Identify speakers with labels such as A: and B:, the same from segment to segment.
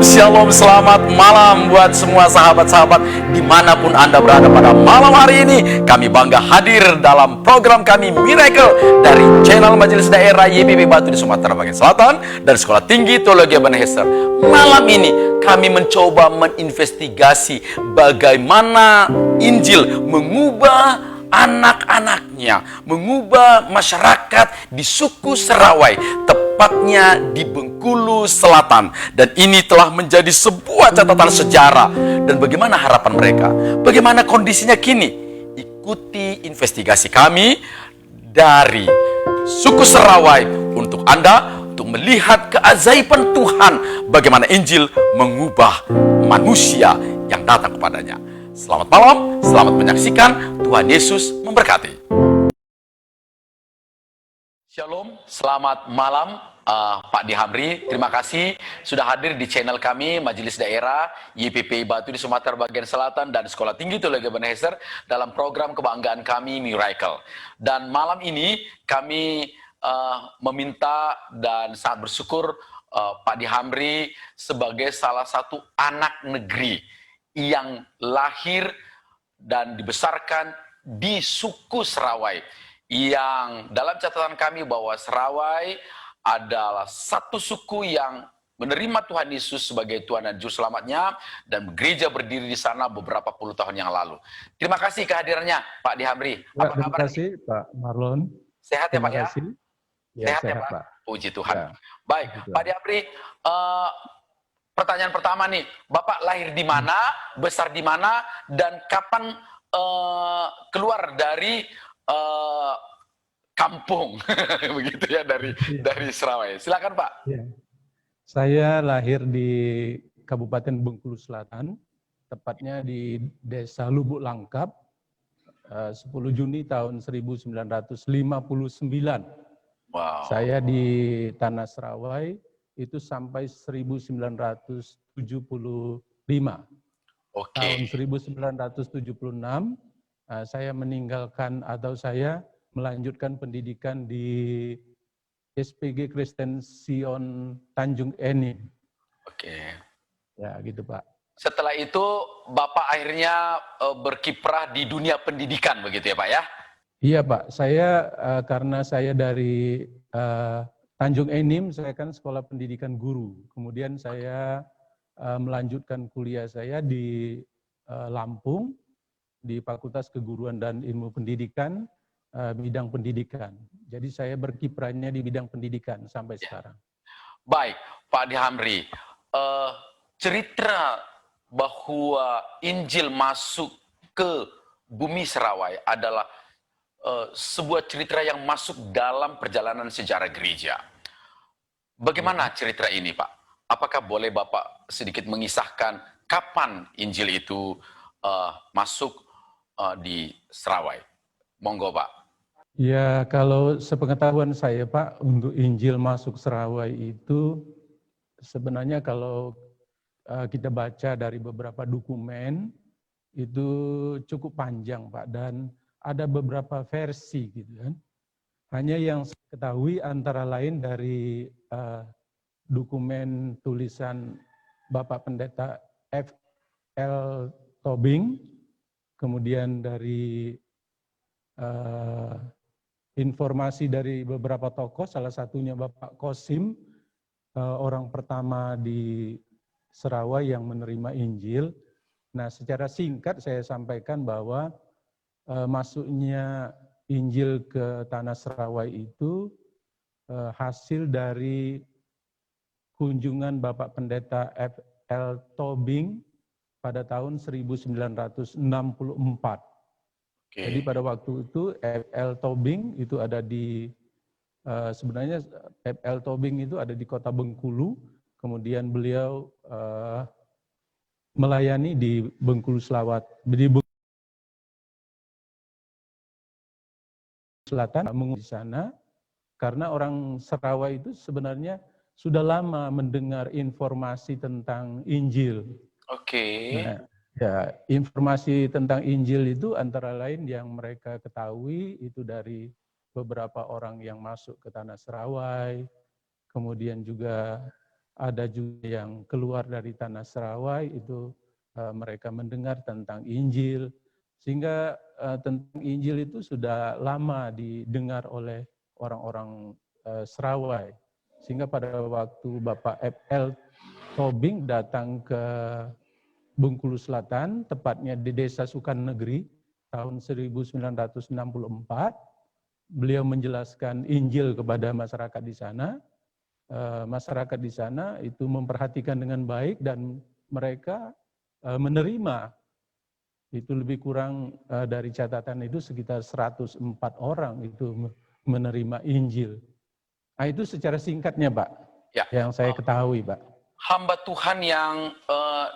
A: Shalom, selamat malam buat semua sahabat-sahabat dimanapun Anda berada pada malam hari ini. Kami bangga hadir dalam program kami Miracle dari channel Majelis Daerah YPP Batu di Sumatera Bagian Selatan dan Sekolah Tinggi Teologi Ebenezer. Malam ini kami mencoba meninvestigasi bagaimana Injil mengubah anak-anaknya, mengubah masyarakat di suku Serawai, tepatnya di Bengkulu Selatan. Dan ini telah menjadi sebuah catatan sejarah. Dan bagaimana harapan mereka? Bagaimana kondisinya kini? Ikuti investigasi kami dari suku Serawai untuk Anda, untuk melihat keajaiban Tuhan, bagaimana Injil mengubah manusia yang datang kepadanya. Selamat malam, selamat menyaksikan. Tuhan Yesus memberkati. Shalom, selamat malam Pak Dihamri. Terima kasih sudah hadir di channel kami Majelis Daerah YPP Batu di Sumatera Bagian Selatan dan Sekolah Tinggi Teologi Ebenezer dalam program kebanggaan kami Miracle. Dan malam ini kami meminta dan sangat bersyukur Pak Dihamri sebagai salah satu anak negeri yang lahir dan dibesarkan di suku Serawai, yang dalam catatan kami bahwa Serawai adalah satu suku yang menerima Tuhan Yesus sebagai Tuhan dan Juru Selamatnya, dan gereja berdiri di sana beberapa puluh tahun yang lalu. Terima kasih kehadirannya Pak Dihamri. Apa
B: terima
A: kabar?
B: Kasih Pak Marlon.
A: Sehat ya Pak ya?
B: Ya,
A: sehat ya Pak? Puji Tuhan.
B: Ya.
A: Baik, Pak Dihamri, pertanyaan pertama nih, Bapak lahir di mana, besar di mana, dan kapan keluar dari kampung, begitu ya, dari Serawai. Silakan Pak.
B: Ya. Saya lahir di Kabupaten Bengkulu Selatan, tepatnya di Desa Lubuk Langkap, 10 Juni tahun 1959.
A: Wow.
B: Saya di Tanah Serawai itu sampai 1975.
A: Oke.
B: Tahun 1976 saya meninggalkan atau saya melanjutkan pendidikan di SPG Kristen Sion Tanjung Enim.
A: Oke.
B: Ya gitu Pak.
A: Setelah itu Bapak akhirnya berkiprah di dunia pendidikan, begitu ya Pak ya?
B: Iya Pak, saya karena saya dari Tanjung Enim, saya kan sekolah pendidikan guru. Kemudian saya melanjutkan kuliah saya di Lampung, di Fakultas Keguruan dan Ilmu Pendidikan, bidang pendidikan. Jadi saya berkiprahnya di bidang pendidikan sampai sekarang.
A: Baik, Pak Dihamri, cerita bahwa Injil masuk ke bumi Serawai adalah sebuah cerita yang masuk dalam perjalanan sejarah gereja. Bagaimana cerita ini, Pak? Apakah boleh Bapak sedikit mengisahkan kapan Injil itu masuk di Serawai? Monggo, Pak.
B: Ya, kalau sepengetahuan saya, Pak, untuk Injil masuk Serawai itu sebenarnya kalau kita baca dari beberapa dokumen itu cukup panjang, Pak, dan ada beberapa versi gitu kan. Hanya yang saya ketahui antara lain dari dokumen tulisan Bapak Pendeta F.L. Tobing, kemudian dari informasi dari beberapa tokoh, salah satunya Bapak Kosim, orang pertama di Serawai yang menerima Injil. Nah, secara singkat saya sampaikan bahwa masuknya Injil ke tanah Serawai itu hasil dari kunjungan Bapak Pendeta F.L. Tobing pada tahun 1964. Jadi pada waktu itu F.L. Tobing itu ada di sebenarnya F.L. Tobing itu ada di kota Bengkulu, kemudian beliau melayani di Bengkulu di Bengkulu Selatan, di sana, karena orang Serawai itu sebenarnya sudah lama mendengar informasi tentang Injil.
A: Oke.
B: Nah, ya, informasi tentang Injil itu antara lain yang mereka ketahui itu dari beberapa orang yang masuk ke tanah Serawai, kemudian juga ada juga yang keluar dari tanah Serawai itu mereka mendengar tentang Injil, sehingga tentang Injil itu sudah lama didengar oleh orang-orang Serawai, sehingga pada waktu Bapak F.L. Tobing datang ke Bengkulu Selatan, tepatnya di Desa Sukan Negeri, tahun 1964, beliau menjelaskan Injil kepada masyarakat di sana. Masyarakat di sana itu memperhatikan dengan baik dan mereka menerima. Itu lebih kurang dari catatan itu sekitar 104 orang itu menerima Injil. Nah, itu secara singkatnya, Pak,
A: Ya.
B: yang saya ketahui, Pak.
A: Hamba Tuhan yang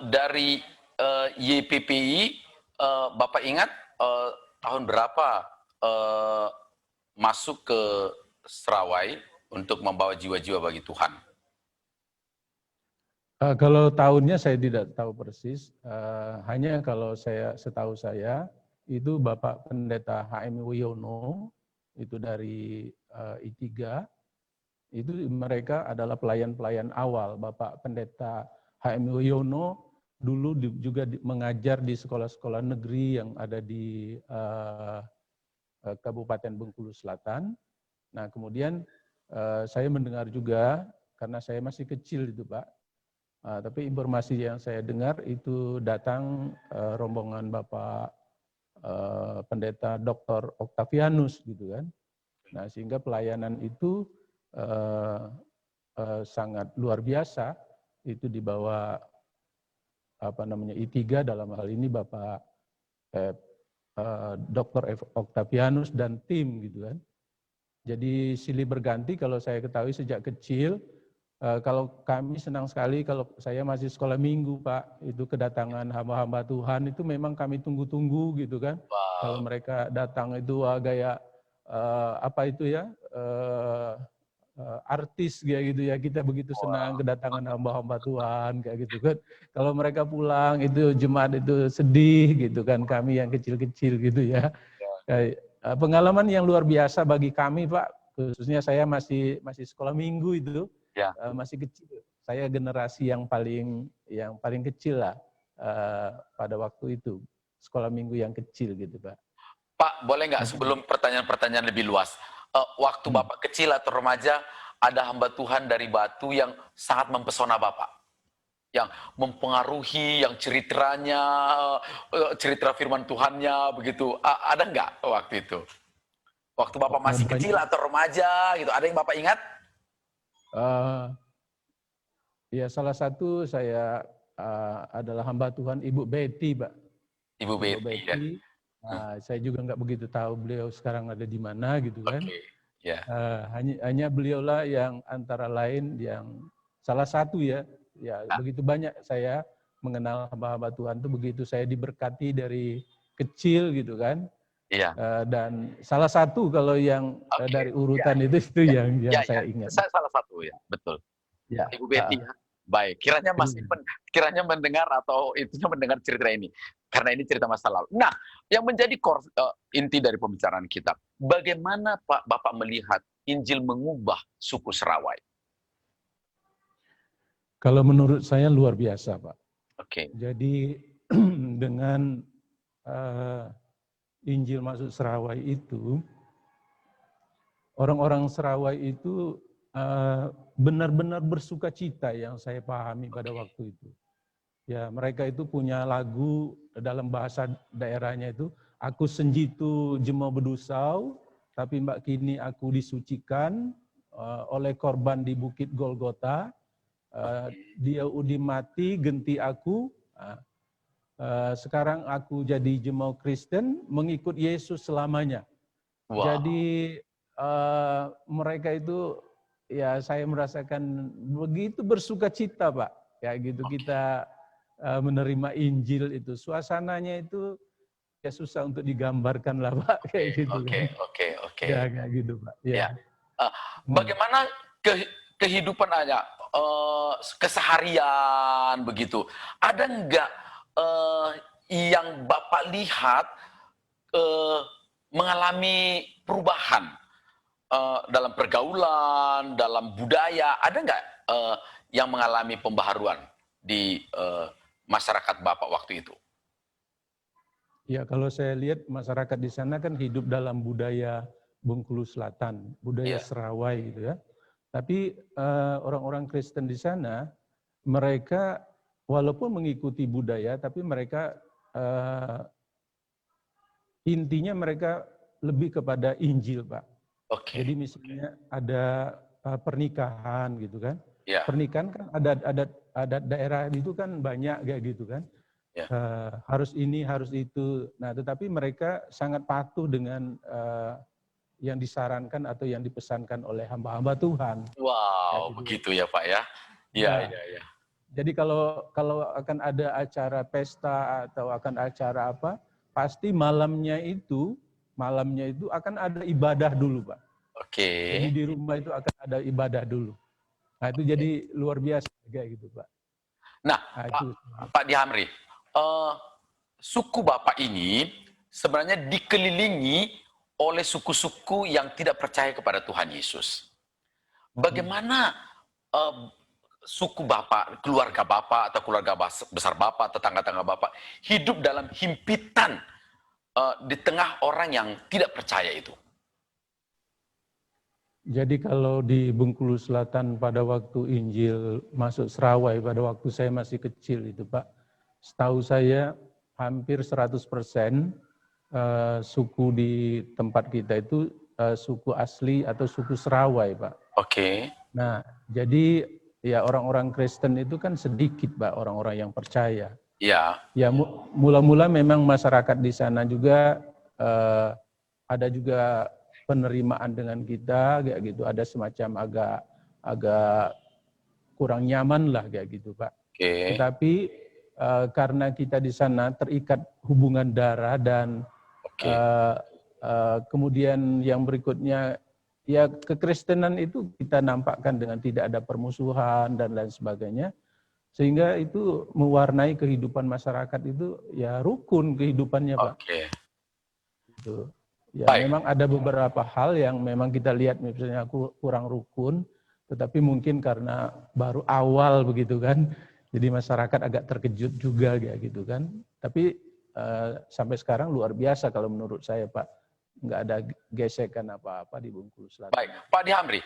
A: dari YPPI, Bapak ingat tahun berapa masuk ke Serawai untuk membawa jiwa-jiwa bagi Tuhan?
B: Kalau tahunnya saya tidak tahu persis, hanya kalau setahu saya itu Bapak Pendeta H.M. Wiono itu dari I3, itu mereka adalah pelayan-pelayan awal. Bapak Pendeta H.M. Wiono dulu juga mengajar di sekolah-sekolah negeri yang ada di Kabupaten Bengkulu Selatan. Nah, kemudian saya mendengar juga, karena saya masih kecil itu, Pak, tapi informasi yang saya dengar itu datang rombongan Bapak Pendeta Dr. Octavianus gitu kan. Nah, sehingga pelayanan itu sangat luar biasa, itu di bawah I3, dalam hal ini Bapak Dr. Octavianus dan tim gitu kan. Jadi silih berganti, kalau saya ketahui sejak kecil. Kalau kami senang sekali kalau saya masih sekolah minggu, Pak, itu kedatangan hamba-hamba Tuhan itu memang kami tunggu-tunggu gitu kan.
A: Wow.
B: Kalau mereka datang itu gaya apa itu ya, artis kayak gitu ya, kita begitu senang kedatangan hamba-hamba Tuhan kayak gitu kan. Kalau mereka pulang itu jemaat itu sedih gitu kan, kami yang kecil-kecil gitu ya. Pengalaman yang luar biasa bagi kami, Pak, khususnya saya masih sekolah minggu itu.
A: Ya.
B: Masih kecil. Saya generasi yang paling kecil lah pada waktu itu, sekolah minggu yang kecil gitu, Pak.
A: Pak, boleh nggak sebelum pertanyaan-pertanyaan lebih luas, waktu Bapak kecil atau remaja ada hamba Tuhan dari Batu yang sangat mempesona Bapak, yang mempengaruhi, yang ceritanya, cerita firman Tuhannya begitu, ada nggak waktu itu? Waktu Bapak masih kecil atau remaja gitu, ada yang Bapak ingat?
B: Ya, salah satu saya adalah hamba Tuhan Ibu Betty, Pak.
A: Ibu Betty. Ya.
B: Saya juga nggak begitu tahu beliau sekarang ada di mana gitu kan.
A: Yeah.
B: Hanya beliaulah yang antara lain yang salah satu ya begitu banyak saya mengenal hamba-hamba Tuhan itu begitu saya diberkati dari kecil gitu kan.
A: Iya.
B: Dan salah satu kalau yang dari urutan itu yang saya ingat.
A: Saya salah satu ya, betul.
B: Ya.
A: Ibu Betty ya. Baik, kiranya mendengar atau intinya mendengar cerita ini. Karena ini cerita masa lalu. Nah, yang menjadi inti dari pembicaraan kita, bagaimana Pak Bapak melihat Injil mengubah suku Serawai?
B: Kalau menurut saya luar biasa, Pak.
A: Oke.
B: Jadi dengan Injil masuk Serawai itu, orang-orang Serawai itu benar-benar bersuka cita yang saya pahami pada waktu itu. Ya, mereka itu punya lagu dalam bahasa daerahnya itu, aku senjitu jemo bedusau, tapi mbak kini aku disucikan oleh korban di Bukit Golgota. Dia udi mati genti aku. Sekarang aku jadi jemaah Kristen mengikut Yesus selamanya.
A: Wow.
B: Jadi mereka itu ya saya merasakan begitu bersuka cita Pak. Ya gitu kita menerima Injil itu. Suasananya itu ya susah untuk digambarkan lah Pak kayak gitu kan.
A: Oke.
B: Ya kayak gitu Pak.
A: Ya.
B: Ya.
A: Bagaimana kehidupan Anda, keseharian begitu? Ada nggak yang Bapak lihat mengalami perubahan dalam pergaulan, dalam budaya? Ada nggak yang mengalami pembaharuan di masyarakat Bapak waktu itu?
B: Ya kalau saya lihat masyarakat di sana kan hidup dalam budaya Bengkulu Selatan, budaya Serawai gitu ya. Tapi orang-orang Kristen di sana, mereka walaupun mengikuti budaya, tapi mereka intinya mereka lebih kepada Injil, Pak. Jadi misalnya ada pernikahan gitu kan. Pernikahan kan adat daerah itu kan banyak kayak gitu kan. Harus ini, harus itu. Nah, tetapi mereka sangat patuh dengan yang disarankan atau yang dipesankan oleh hamba-hamba Tuhan.
A: Wow, gitu. Begitu ya Pak ya? Iya.
B: Jadi kalau akan ada acara pesta atau akan acara apa, pasti malamnya itu akan ada ibadah dulu Pak. Jadi di rumah itu akan ada ibadah dulu. Nah itu jadi luar biasa kayak gitu Pak.
A: Nah Pak Dihamri, suku Bapak ini sebenarnya dikelilingi oleh suku-suku yang tidak percaya kepada Tuhan Yesus. Bagaimana suku Bapak, keluarga Bapak atau keluarga besar Bapak, tetangga-tetangga Bapak hidup dalam himpitan di tengah orang yang tidak percaya itu?
B: Jadi kalau di Bengkulu Selatan pada waktu Injil masuk Serawai, pada waktu saya masih kecil itu Pak, setahu saya hampir 100% suku di tempat kita itu suku asli atau suku Serawai Pak. Nah jadi ya orang-orang Kristen itu kan sedikit Pak, orang-orang yang percaya. Ya mula-mula memang masyarakat di sana juga ada juga penerimaan dengan kita kayak gitu, ada semacam agak kurang nyaman lah kayak gitu Pak. Tetapi karena kita di sana terikat hubungan darah dan kemudian yang berikutnya ya kekristenan itu kita nampakkan dengan tidak ada permusuhan dan lain sebagainya, sehingga itu mewarnai kehidupan masyarakat itu ya rukun kehidupannya Pak. Gitu. Ya memang ada beberapa hal yang memang kita lihat misalnya kurang rukun, tetapi mungkin karena baru awal begitu kan, jadi masyarakat agak terkejut juga kayak gitu kan. Tapi sampai sekarang luar biasa kalau menurut saya Pak, nggak ada gesekan apa-apa di Bengkulu Selatan.
A: Baik, Pak Dihamri,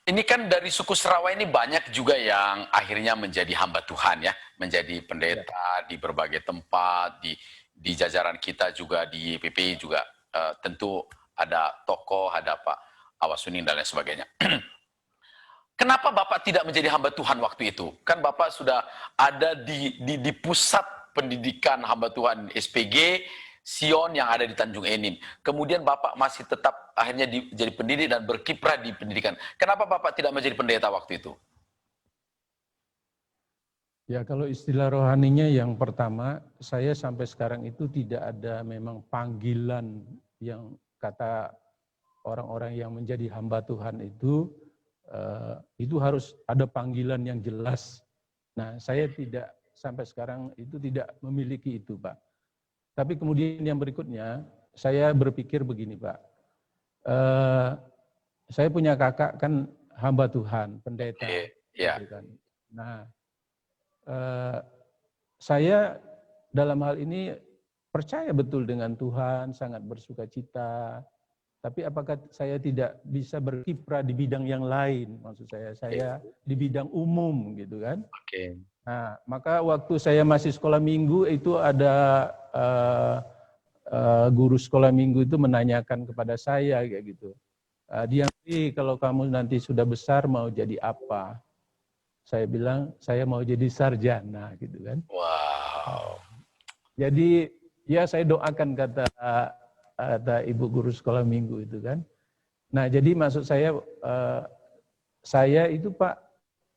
A: ini kan dari suku Serawai ini banyak juga yang akhirnya menjadi hamba Tuhan ya, menjadi pendeta di berbagai tempat, di jajaran kita juga di YPP juga. Tentu ada tokoh, ada Pak Awasuning dan lain sebagainya. Kenapa Bapak tidak menjadi hamba Tuhan waktu itu? Kan Bapak sudah ada di pusat pendidikan hamba Tuhan SPG Sion yang ada di Tanjung Enim. Kemudian Bapak masih tetap akhirnya jadi pendidik dan berkiprah di pendidikan. Kenapa Bapak tidak menjadi pendeta waktu itu?
B: Ya kalau istilah rohaninya yang pertama, saya sampai sekarang itu tidak ada memang panggilan yang kata orang-orang yang menjadi hamba Tuhan itu harus ada panggilan yang jelas. Nah saya tidak sampai sekarang itu tidak memiliki itu Pak. Tapi kemudian yang berikutnya, saya berpikir begini Pak, saya punya kakak kan hamba Tuhan, pendeta. Gitu kan. Nah saya dalam hal ini percaya betul dengan Tuhan, sangat bersuka cita. tapi apakah saya tidak bisa berkiprah di bidang yang lain? Maksud saya di bidang umum gitu kan.
A: Oke.
B: Nah, maka waktu saya masih sekolah minggu itu ada guru sekolah minggu itu menanyakan kepada saya kayak gitu. Diamri, kalau kamu nanti sudah besar mau jadi apa? Saya bilang saya mau jadi sarjana gitu kan.
A: Wow.
B: Jadi ya saya doakan kata ibu guru sekolah minggu itu kan. Nah jadi maksud saya itu Pak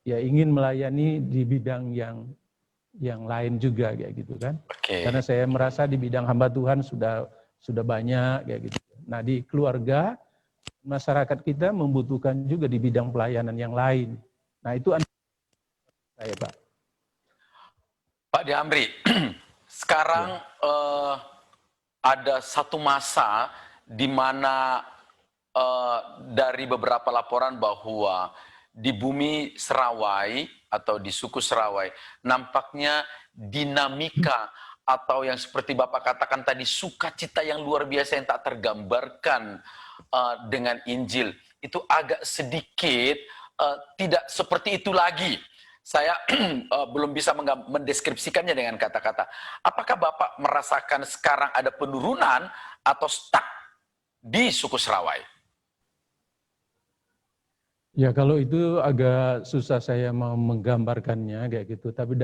B: ya ingin melayani di bidang yang lain juga kayak gitu kan.
A: Oke.
B: Karena saya merasa di bidang hamba Tuhan sudah banyak kayak gitu. Nah di keluarga masyarakat kita membutuhkan juga di bidang pelayanan yang lain. Nah itu saya Pak.
A: Pak Diamri, sekarang ada satu masa di mana dari beberapa laporan bahwa di bumi Serawai atau di suku Serawai nampaknya dinamika atau yang seperti Bapak katakan tadi sukacita yang luar biasa yang tak tergambarkan dengan Injil itu agak sedikit tidak seperti itu lagi. Saya belum bisa mendeskripsikannya dengan kata-kata. Apakah Bapak merasakan sekarang ada penurunan atau stuck di suku Serawai?
B: Ya kalau itu agak susah saya mau menggambarkannya kayak gitu. Tapi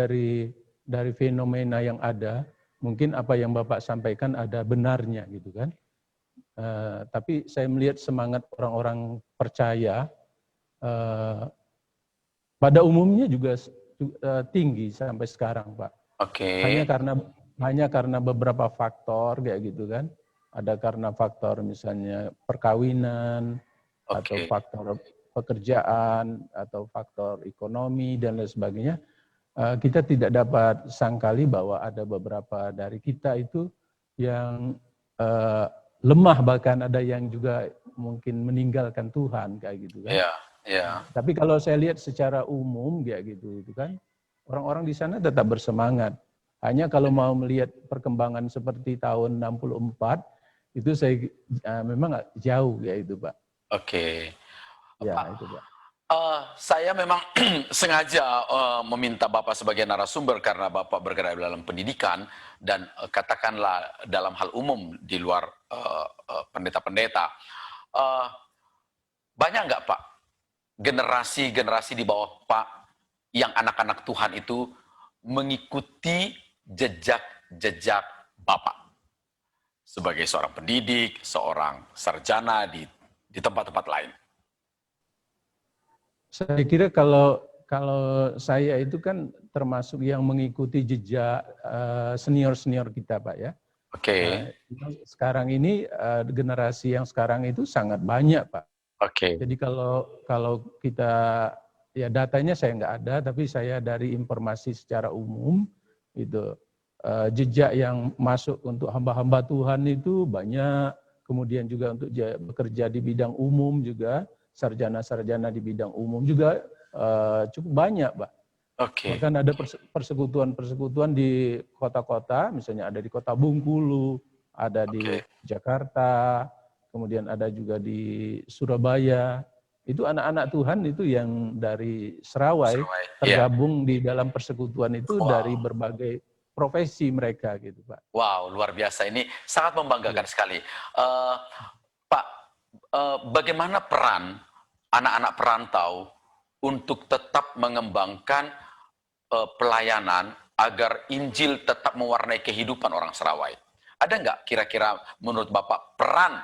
B: dari fenomena yang ada, mungkin apa yang Bapak sampaikan ada benarnya gitu kan. Tapi saya melihat semangat orang-orang percaya pada umumnya juga tinggi sampai sekarang, Pak.
A: Oke.
B: Hanya karena beberapa faktor kayak gitu kan. Ada karena faktor misalnya perkawinan atau faktor pekerjaan atau faktor ekonomi dan lain sebagainya. Kita tidak dapat sangkali bahwa ada beberapa dari kita itu yang lemah, bahkan ada yang juga mungkin meninggalkan Tuhan kayak gitu kan.
A: Iya, iya.
B: Tapi kalau saya lihat secara umum kayak gitu itu kan orang-orang di sana tetap bersemangat. Hanya kalau mau melihat perkembangan seperti tahun 64 itu saya memang jauh ya itu Pak.
A: Oke.
B: Ya
A: Pak,
B: itu Pak.
A: saya memang sengaja meminta Bapak sebagai narasumber karena Bapak bergerak dalam pendidikan dan katakanlah dalam hal umum di luar pendeta-pendeta. Banyak nggak Pak generasi-generasi di bawah Pak yang anak-anak Tuhan itu mengikuti jejak-jejak Bapak sebagai seorang pendidik, seorang sarjana di tempat-tempat lain?
B: Saya kira kalau saya itu kan termasuk yang mengikuti jejak senior-senior kita Pak ya.
A: Oke.
B: Sekarang ini generasi yang sekarang itu sangat banyak Pak.
A: Oke.
B: Jadi kalau kita ya datanya saya nggak ada, tapi saya dari informasi secara umum itu jejak yang masuk untuk hamba-hamba Tuhan itu banyak. Kemudian juga untuk bekerja di bidang umum juga, sarjana-sarjana di bidang umum juga cukup banyak, Pak.
A: Oke.
B: Bahkan ada persekutuan di kota-kota, misalnya ada di Kota Bengkulu, ada di Jakarta, kemudian ada juga di Surabaya. Itu anak-anak Tuhan itu yang dari Serawai tergabung di dalam persekutuan itu dari berbagai profesi mereka gitu, Pak.
A: Wow, luar biasa. Ini sangat membanggakan sekali. Pak, bagaimana peran anak-anak perantau untuk tetap mengembangkan pelayanan agar Injil tetap mewarnai kehidupan orang Serawai? Ada nggak kira-kira menurut Bapak peran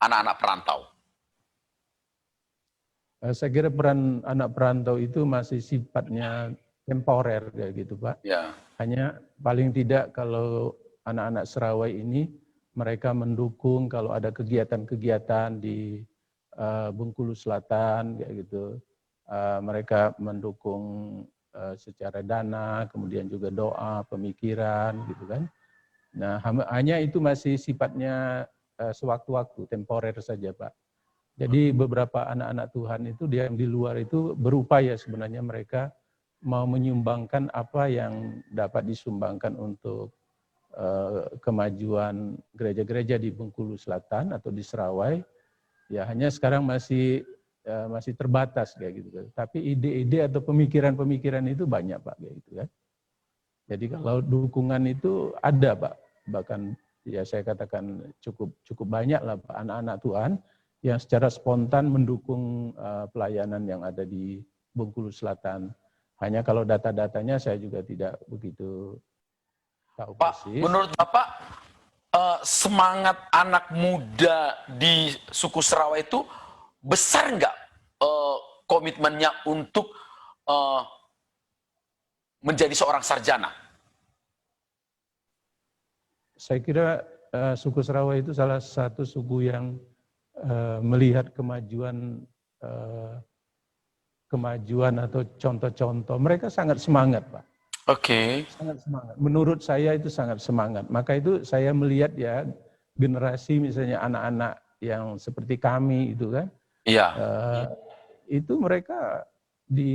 A: anak-anak perantau?
B: Saya kira peran anak perantau itu masih sifatnya temporer kayak gitu Pak.
A: Ya.
B: Hanya paling tidak kalau anak-anak Serawai ini mereka mendukung kalau ada kegiatan-kegiatan di Bengkulu Selatan kayak gitu. Mereka mendukung secara dana, kemudian juga doa, pemikiran gitu kan. Nah, hanya itu masih sifatnya sewaktu-waktu, temporer saja Pak. Jadi beberapa anak-anak Tuhan itu yang di luar itu berupaya sebenarnya mereka mau menyumbangkan apa yang dapat disumbangkan untuk kemajuan gereja-gereja di Bengkulu Selatan atau di Serawai. Ya hanya sekarang masih terbatas kayak gitu kan. Tapi ide-ide atau pemikiran-pemikiran itu banyak Pak kayak gitu kan. Jadi kalau dukungan itu ada Pak, bahkan ya saya katakan cukup banyak lah Pak anak-anak Tuhan yang secara spontan mendukung pelayanan yang ada di Bengkulu Selatan. Hanya kalau data-datanya saya juga tidak begitu tahu
A: Pak,
B: persis.
A: menurut Bapak semangat anak muda di suku Sarawak itu besar nggak komitmennya untuk eh, menjadi seorang sarjana?
B: Saya kira suku Sarawak itu salah satu suku yang melihat kemajuan atau contoh-contoh. Mereka sangat semangat, Pak.
A: Oke.
B: Sangat semangat. Menurut saya itu sangat semangat. Maka itu saya melihat ya generasi misalnya anak-anak yang seperti kami itu kan,
A: Iya.
B: itu mereka di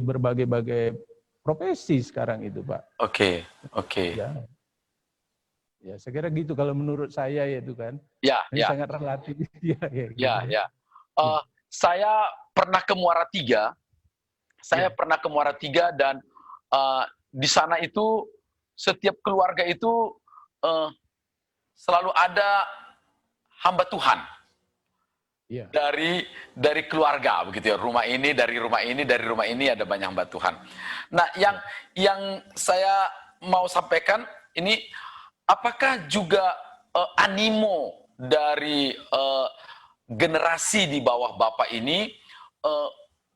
B: berbagai-bagai profesi sekarang itu, Pak.
A: Oke. Oke.
B: Ya, ya saya kira gitu kalau menurut saya ya itu kan.
A: Ya,
B: Ini
A: ya.
B: sangat relatif. Ya, ya, gitu.
A: Ya, ya. Saya pernah ke Muara Tiga. Saya pernah ke Muara Tiga dan di sana itu setiap keluarga itu selalu ada hamba Tuhan.
B: Iya.
A: Dari keluarga begitu ya, rumah ini dari rumah ini ada banyak hamba Tuhan. Nah, yang saya mau sampaikan ini, apakah juga animo dari generasi di bawah Bapak ini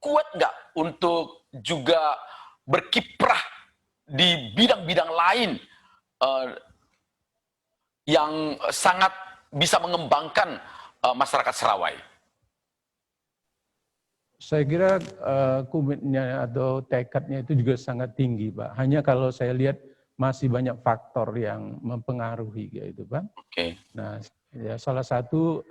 A: kuat nggak untuk juga berkiprah di bidang-bidang lain yang sangat bisa mengembangkan masyarakat Sarawak?
B: Saya kira komitmennya atau tekadnya itu juga sangat tinggi, Pak. Hanya kalau saya lihat masih banyak faktor yang mempengaruhi gitu, Pak.
A: Oke.
B: Nah, ya salah satu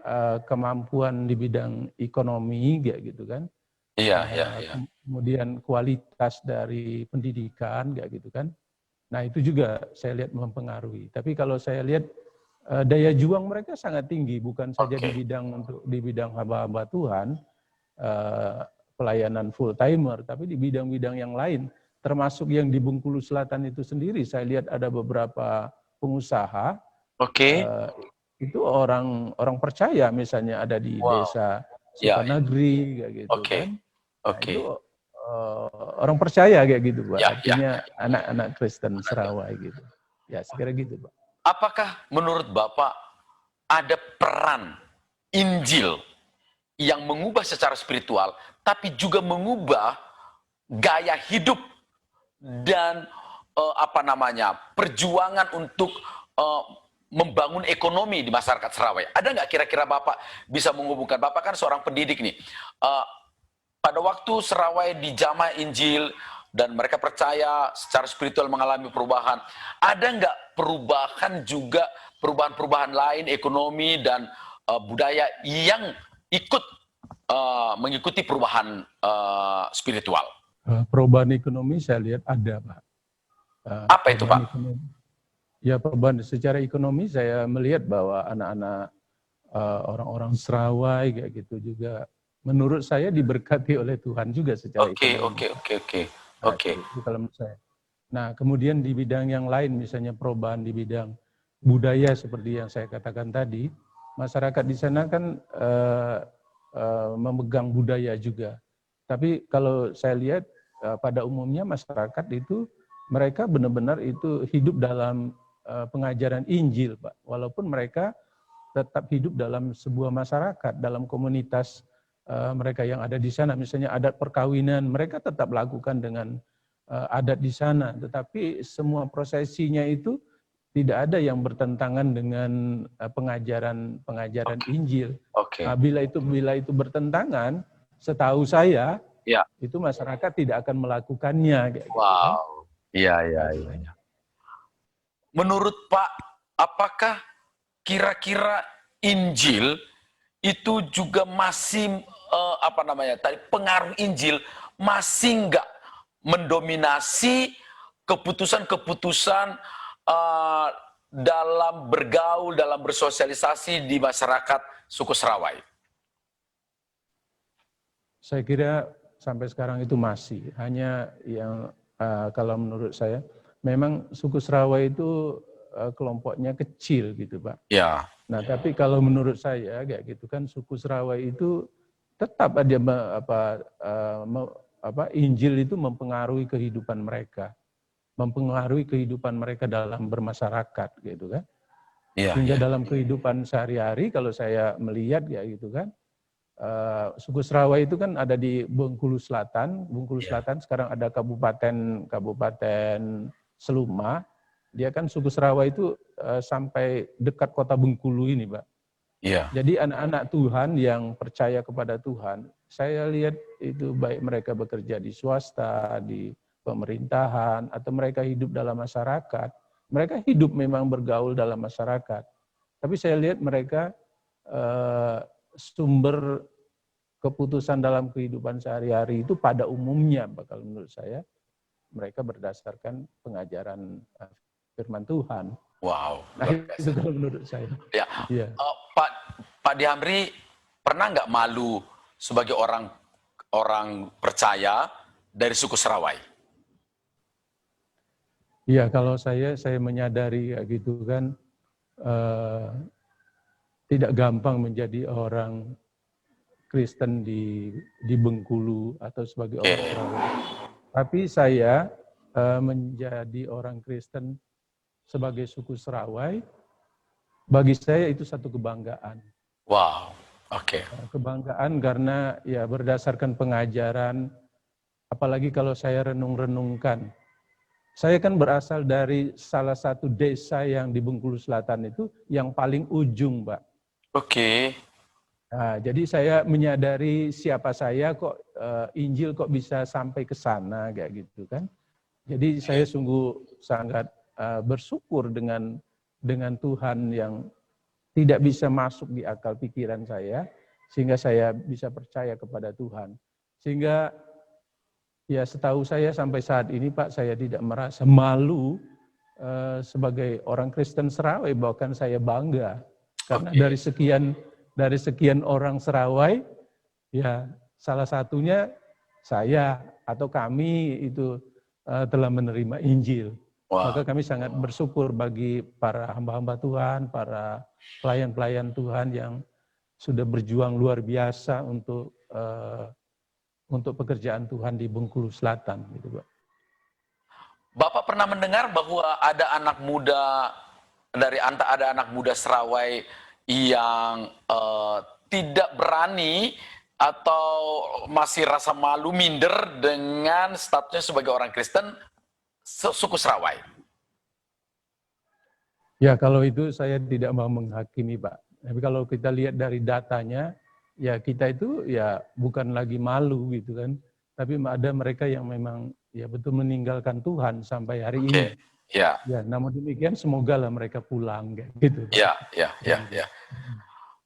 B: kemampuan di bidang ekonomi kayak gitu kan.
A: Iya, iya, iya.
B: Kemudian kualitas dari pendidikan kayak gitu kan. Nah, itu juga saya lihat mempengaruhi. Tapi kalau saya lihat daya juang mereka sangat tinggi, bukan saja di bidang hamba-hamba Tuhan, pelayanan full timer, tapi di bidang-bidang yang lain, termasuk yang di Bengkulu Selatan itu sendiri. Saya lihat ada beberapa pengusaha, itu orang percaya, misalnya ada di desa Sukanagri, kayak gitu kan. Nah, itu orang percaya kayak gitu, Pak. Artinya anak-anak Kristen Sarawak gitu. Ya, sekira gitu, Pak.
A: Apakah menurut Bapak ada peran Injil yang mengubah secara spiritual, tapi juga mengubah gaya hidup dan perjuangan untuk membangun ekonomi di masyarakat Sarawak? Ada nggak kira-kira Bapak bisa menghubungkan? Bapak kan seorang pendidik nih. Pada waktu Sarawak dijamah Injil dan mereka percaya secara spiritual mengalami perubahan, ada nggak perubahan juga, perubahan-perubahan lain ekonomi dan budaya yang ikut mengikuti perubahan spiritual?
B: Perubahan ekonomi saya lihat ada, Pak.
A: Apa itu, Pak?
B: Ya, perubahan secara ekonomi saya melihat bahwa anak-anak orang-orang Sarawak kayak gitu juga menurut saya diberkati oleh Tuhan juga secara ekonomi. Oke. Itu kalau menurut saya. Nah, kemudian di bidang yang lain, misalnya perubahan di bidang budaya seperti yang saya katakan tadi, masyarakat di sana kan memegang budaya juga. Tapi kalau saya lihat pada umumnya masyarakat itu mereka benar-benar itu hidup dalam pengajaran Injil, Pak. Walaupun mereka tetap hidup dalam sebuah masyarakat, dalam komunitas mereka yang ada di sana, misalnya adat perkawinan, mereka tetap lakukan dengan adat di sana, tetapi semua prosesinya itu tidak ada yang bertentangan dengan pengajaran Injil. Nah, bila itu bertentangan, setahu saya, itu masyarakat tidak akan melakukannya. Gitu,
A: wow, iya. Menurut Pak, apakah kira-kira Injil itu juga masih pengaruh Injil masih nggak mendominasi keputusan-keputusan dalam bergaul, dalam bersosialisasi di masyarakat suku Sarawak?
B: Saya kira sampai sekarang itu masih. Hanya yang kalau menurut saya, memang suku Serawai itu kelompoknya kecil gitu Pak.
A: Ya.
B: Nah tapi kalau menurut saya kayak gitu kan, suku Serawai itu tetap ada Injil itu mempengaruhi kehidupan mereka. Mempengaruhi kehidupan mereka dalam bermasyarakat gitu kan.
A: Iya,
B: Sehingga
A: iya.
B: dalam kehidupan sehari-hari kalau saya melihat ya gitu kan, suku Serawai itu kan ada di Bengkulu Selatan. Bengkulu Selatan sekarang ada Kabupaten Seluma. Dia kan suku Serawai itu sampai dekat kota Bengkulu ini, Pak.
A: Iya.
B: Jadi anak-anak Tuhan yang percaya kepada Tuhan, saya lihat itu baik mereka bekerja di swasta, di pemerintahan, atau mereka hidup dalam masyarakat. Mereka hidup memang bergaul dalam masyarakat. Tapi saya lihat mereka sumber keputusan dalam kehidupan sehari-hari itu pada umumnya, kalau menurut saya, mereka berdasarkan pengajaran firman Tuhan.
A: Wow.
B: Nah itu kalau menurut saya.
A: Ya.
B: Ya.
A: Pak Dihamri pernah nggak malu sebagai orang percaya dari suku Serawai?
B: Iya, kalau saya menyadari ya gitu kan, tidak gampang menjadi orang Kristen di Bengkulu atau sebagai orang Serawai. Tapi saya menjadi orang Kristen sebagai suku Serawai, bagi saya itu satu kebanggaan.
A: Wow, oke.
B: Kebanggaan karena ya berdasarkan pengajaran, apalagi kalau saya renung-renungkan. Saya kan berasal dari salah satu desa yang di Bengkulu Selatan itu yang paling ujung, Pak.
A: Oke.
B: Nah, jadi saya menyadari siapa saya, kok Injil kok bisa sampai ke sana kayak gitu kan. Jadi saya sungguh sangat bersyukur dengan Tuhan yang tidak bisa masuk di akal pikiran saya, sehingga saya bisa percaya kepada Tuhan. Sehingga ya setahu saya sampai saat ini Pak, saya tidak merasa malu sebagai orang Kristen Serawai, bahkan saya bangga. Karena dari sekian orang Serawai, ya salah satunya saya atau kami itu telah menerima Injil.
A: Wow.
B: Maka kami sangat bersyukur bagi para hamba-hamba Tuhan, para pelayan-pelayan Tuhan yang sudah berjuang luar biasa untuk pekerjaan Tuhan di Bengkulu Selatan, gitu, Pak.
A: Bapak pernah mendengar bahwa ada anak muda ada anak muda Serawai yang tidak berani atau masih rasa malu, minder dengan statusnya sebagai orang Kristen suku Serawai?
B: Ya, kalau itu saya tidak mau menghakimi, Pak. Tapi kalau kita lihat dari datanya, ya kita itu ya bukan lagi malu gitu kan. Tapi ada mereka yang memang ya betul meninggalkan Tuhan sampai hari ini.
A: Ya.
B: Ya, namun demikian semoga lah mereka pulang gitu.
A: Ya.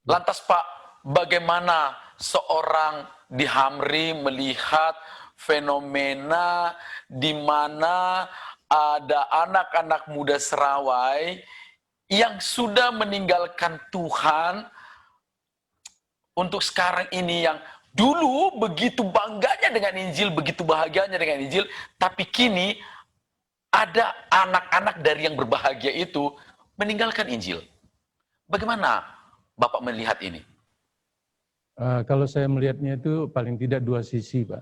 A: Lantas Pak, bagaimana seorang Dihamri melihat fenomena di mana ada anak-anak muda Serawai yang sudah meninggalkan Tuhan untuk sekarang ini, yang dulu begitu bangganya dengan Injil, begitu bahagianya dengan Injil, tapi kini ada anak-anak dari yang berbahagia itu meninggalkan Injil. Bagaimana Bapak melihat ini?
B: Kalau saya melihatnya itu paling tidak dua sisi, Pak.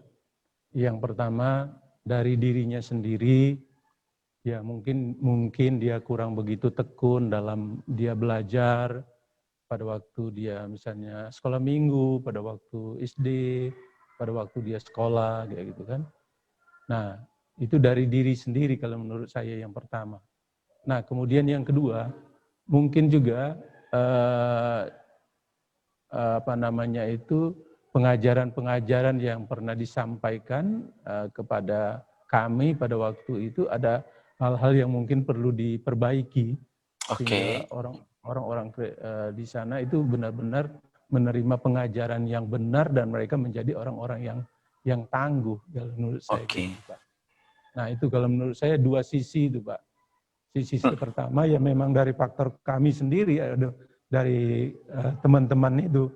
B: Yang pertama dari dirinya sendiri, ya mungkin dia kurang begitu tekun dalam dia belajar pada waktu dia misalnya sekolah minggu, pada waktu SD, pada waktu dia sekolah, kayak gitu kan. Nah, itu dari diri sendiri kalau menurut saya yang pertama. Nah, kemudian yang kedua, mungkin juga pengajaran-pengajaran yang pernah disampaikan kepada kami pada waktu itu ada hal-hal yang mungkin perlu diperbaiki. Sehingga orang-orang di sana itu benar-benar menerima pengajaran yang benar dan mereka menjadi orang-orang yang tangguh kalau menurut saya. Nah, itu kalau menurut saya dua sisi itu, Pak. Sisi pertama ya memang dari faktor kami sendiri, dari teman-teman itu.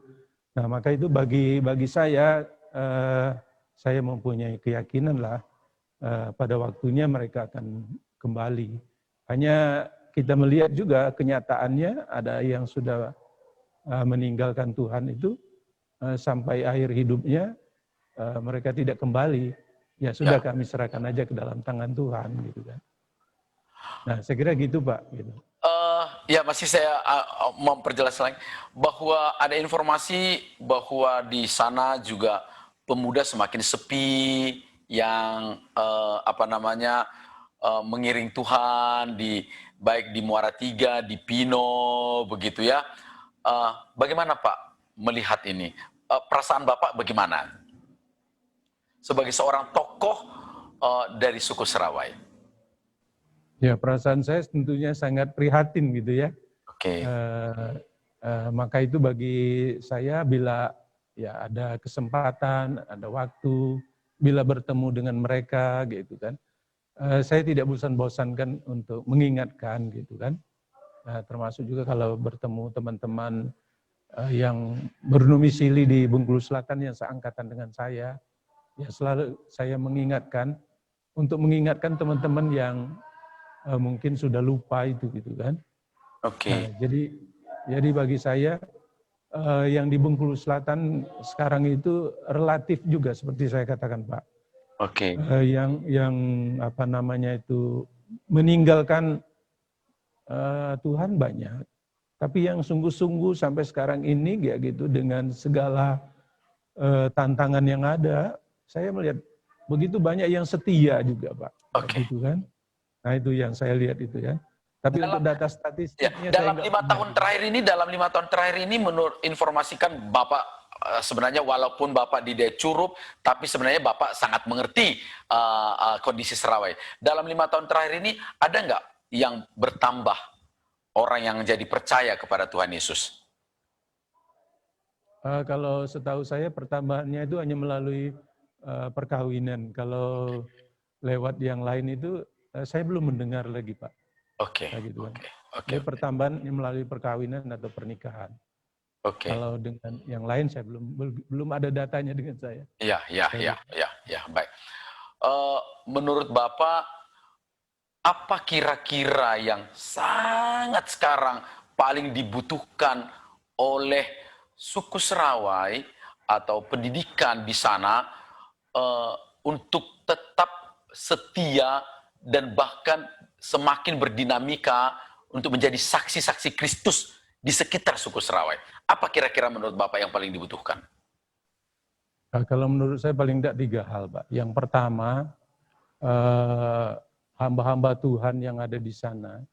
B: Nah, maka itu bagi saya saya mempunyai keyakinan lah pada waktunya mereka akan kembali. Hanya kita melihat juga kenyataannya ada yang sudah meninggalkan Tuhan itu sampai akhir hidupnya mereka tidak kembali. Ya sudah kami serahkan aja ke dalam tangan Tuhan gitu kan. Nah saya kira gitu Pak. Gitu.
A: Ya masih saya memperjelas lagi bahwa ada informasi bahwa di sana juga pemuda semakin sepi yang mengiring Tuhan baik di Muara Tiga, di Pino begitu ya. Bagaimana Pak melihat ini? Perasaan Bapak bagaimana? Sebagai seorang tokoh dari suku Serawai.
B: Ya, perasaan saya tentunya sangat prihatin gitu ya.
A: Oke.
B: Maka itu bagi saya bila ya ada kesempatan, ada waktu, bila bertemu dengan mereka gitu kan, saya tidak bosan-bosankan untuk mengingatkan gitu kan. Termasuk juga kalau bertemu teman-teman yang berdomisili di Bengkulu Selatan yang seangkatan dengan saya, ya selalu saya mengingatkan untuk mengingatkan teman-teman yang mungkin sudah lupa itu gitu kan.
A: Oke.
B: Nah, jadi bagi saya yang di Bengkulu Selatan sekarang itu relatif juga seperti saya katakan Pak.
A: Oke.
B: Yang meninggalkan Tuhan banyak, tapi yang sungguh-sungguh sampai sekarang ini ya gitu dengan segala tantangan yang ada, saya melihat begitu banyak yang setia juga Pak.
A: Oke.
B: Gitu kan. Nah itu yang saya lihat itu ya. Tapi untuk data statistiknya
A: dalam 5 tahun terakhir ini menurut informasikan Bapak sebenarnya walaupun Bapak di Daya Curup, tapi sebenarnya Bapak sangat mengerti kondisi Serawai. Dalam 5 tahun terakhir ini ada nggak yang bertambah orang yang jadi percaya kepada Tuhan Yesus?
B: Kalau setahu saya pertambahannya itu hanya melalui perkawinan. Kalau lewat yang lain itu saya belum mendengar lagi Pak.
A: Oke.
B: Gitu kan.
A: Oke.
B: Pertambahan melalui perkawinan atau pernikahan.
A: Oke.
B: Kalau dengan yang lain saya belum ada datanya dengan saya.
A: Ya, baik. Menurut Bapak, apa kira-kira yang sangat sekarang paling dibutuhkan oleh suku Serawai atau pendidikan di sana untuk tetap setia dan bahkan semakin berdinamika untuk menjadi saksi-saksi Kristus di sekitar suku Serawai? Apa kira-kira menurut Bapak yang paling dibutuhkan?
B: Kalau menurut saya paling tidak 3 hal, Pak. Yang pertama, hamba-hamba Tuhan yang ada di sana.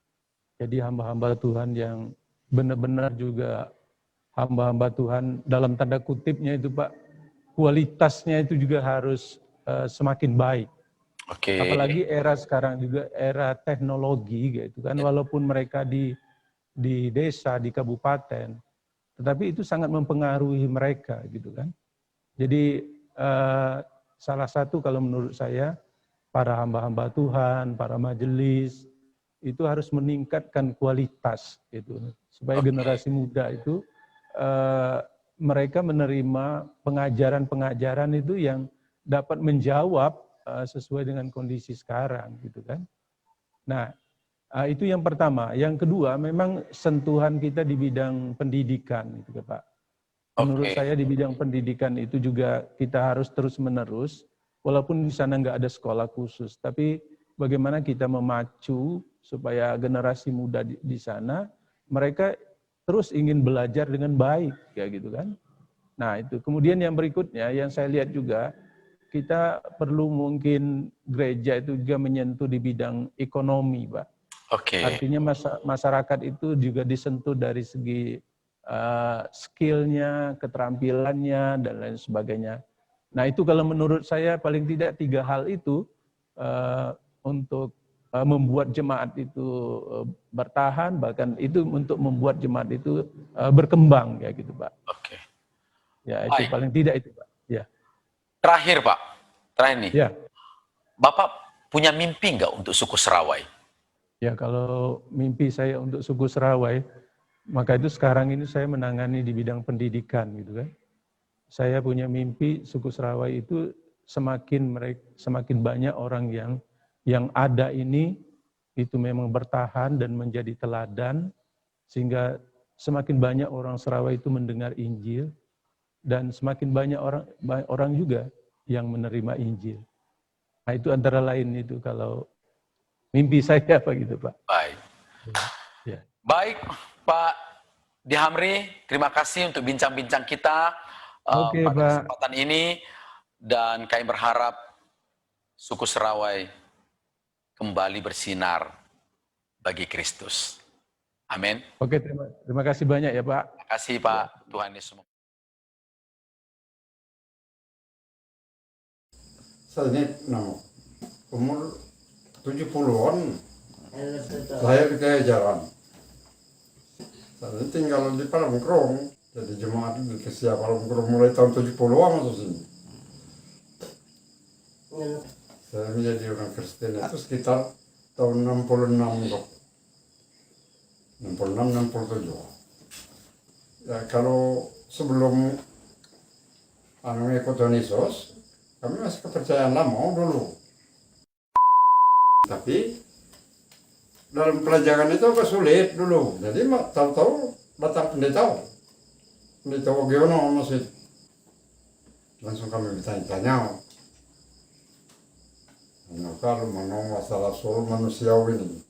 B: Jadi hamba-hamba Tuhan yang benar-benar juga hamba-hamba Tuhan dalam tanda kutipnya itu Pak, kualitasnya itu juga harus semakin baik.
A: Oke.
B: Apalagi era sekarang juga era teknologi gitu kan, walaupun mereka di desa, di kabupaten, tetapi itu sangat mempengaruhi mereka gitu kan. Jadi salah satu kalau menurut saya para hamba-hamba Tuhan, para majelis itu harus meningkatkan kualitas gitu supaya generasi muda itu mereka menerima pengajaran-pengajaran itu yang dapat menjawab sesuai dengan kondisi sekarang gitu kan. Nah, itu yang pertama. Yang kedua, memang sentuhan kita di bidang pendidikan gitu Pak. Menurut saya di bidang pendidikan itu juga kita harus terus-menerus, walaupun di sana nggak ada sekolah khusus, tapi bagaimana kita memacu supaya generasi muda di sana, mereka terus ingin belajar dengan baik, kayak gitu kan. Nah itu. Kemudian yang berikutnya, yang saya lihat juga, kita perlu mungkin gereja itu juga menyentuh di bidang ekonomi, Pak. Artinya masyarakat itu juga disentuh dari segi skillnya, keterampilannya, dan lain sebagainya. Nah itu kalau menurut saya paling tidak 3 hal itu untuk membuat jemaat itu bertahan, bahkan itu untuk membuat jemaat itu berkembang, ya gitu Pak.
A: Oke.
B: Ya itu paling tidak itu Pak. Ya.
A: Terakhir Pak, terakhir nih.
B: Ya.
A: Bapak punya mimpi nggak untuk suku Serawai?
B: Ya kalau mimpi saya untuk suku Serawai, maka itu sekarang ini saya menangani di bidang pendidikan gitu kan. saya punya mimpi suku Serawai itu semakin banyak orang yang ada ini itu memang bertahan dan menjadi teladan, sehingga semakin banyak orang Serawai itu mendengar Injil dan semakin banyak orang juga yang menerima Injil. Nah, itu antara lain itu kalau mimpi saya apa gitu, Pak.
A: Baik.
B: Ya.
A: Baik, Pak Dihamri, terima kasih untuk bincang-bincang kita
B: Oke,
A: pada
B: Pak.
A: kesempatan ini, dan kami berharap suku Serawai kembali bersinar bagi Kristus. Amin.
B: Oke, terima kasih banyak ya, Pak.
A: Terima kasih, Pak. Tuhan Yesus.
C: Saya ini umur 70-an, lahir di Kejaran. Saya ini tinggal di Palangkrong, jadi jemaat di Kesia Palangkrong mulai tahun 70-an masuk sini. Saya menjadi orang Kristen itu sekitar tahun 66, 67. Ya, kalau sebelum ikut Tuhan Yesus, kami masih kepercayaan lama dulu. Tapi dalam pelajaran itu agak sulit dulu. Jadi tahu-tahu datang pendeta. Pendeta Wagiono masih. Langsung kami bertanya-tanya. Kalau mana masalah soal manusiawi ini.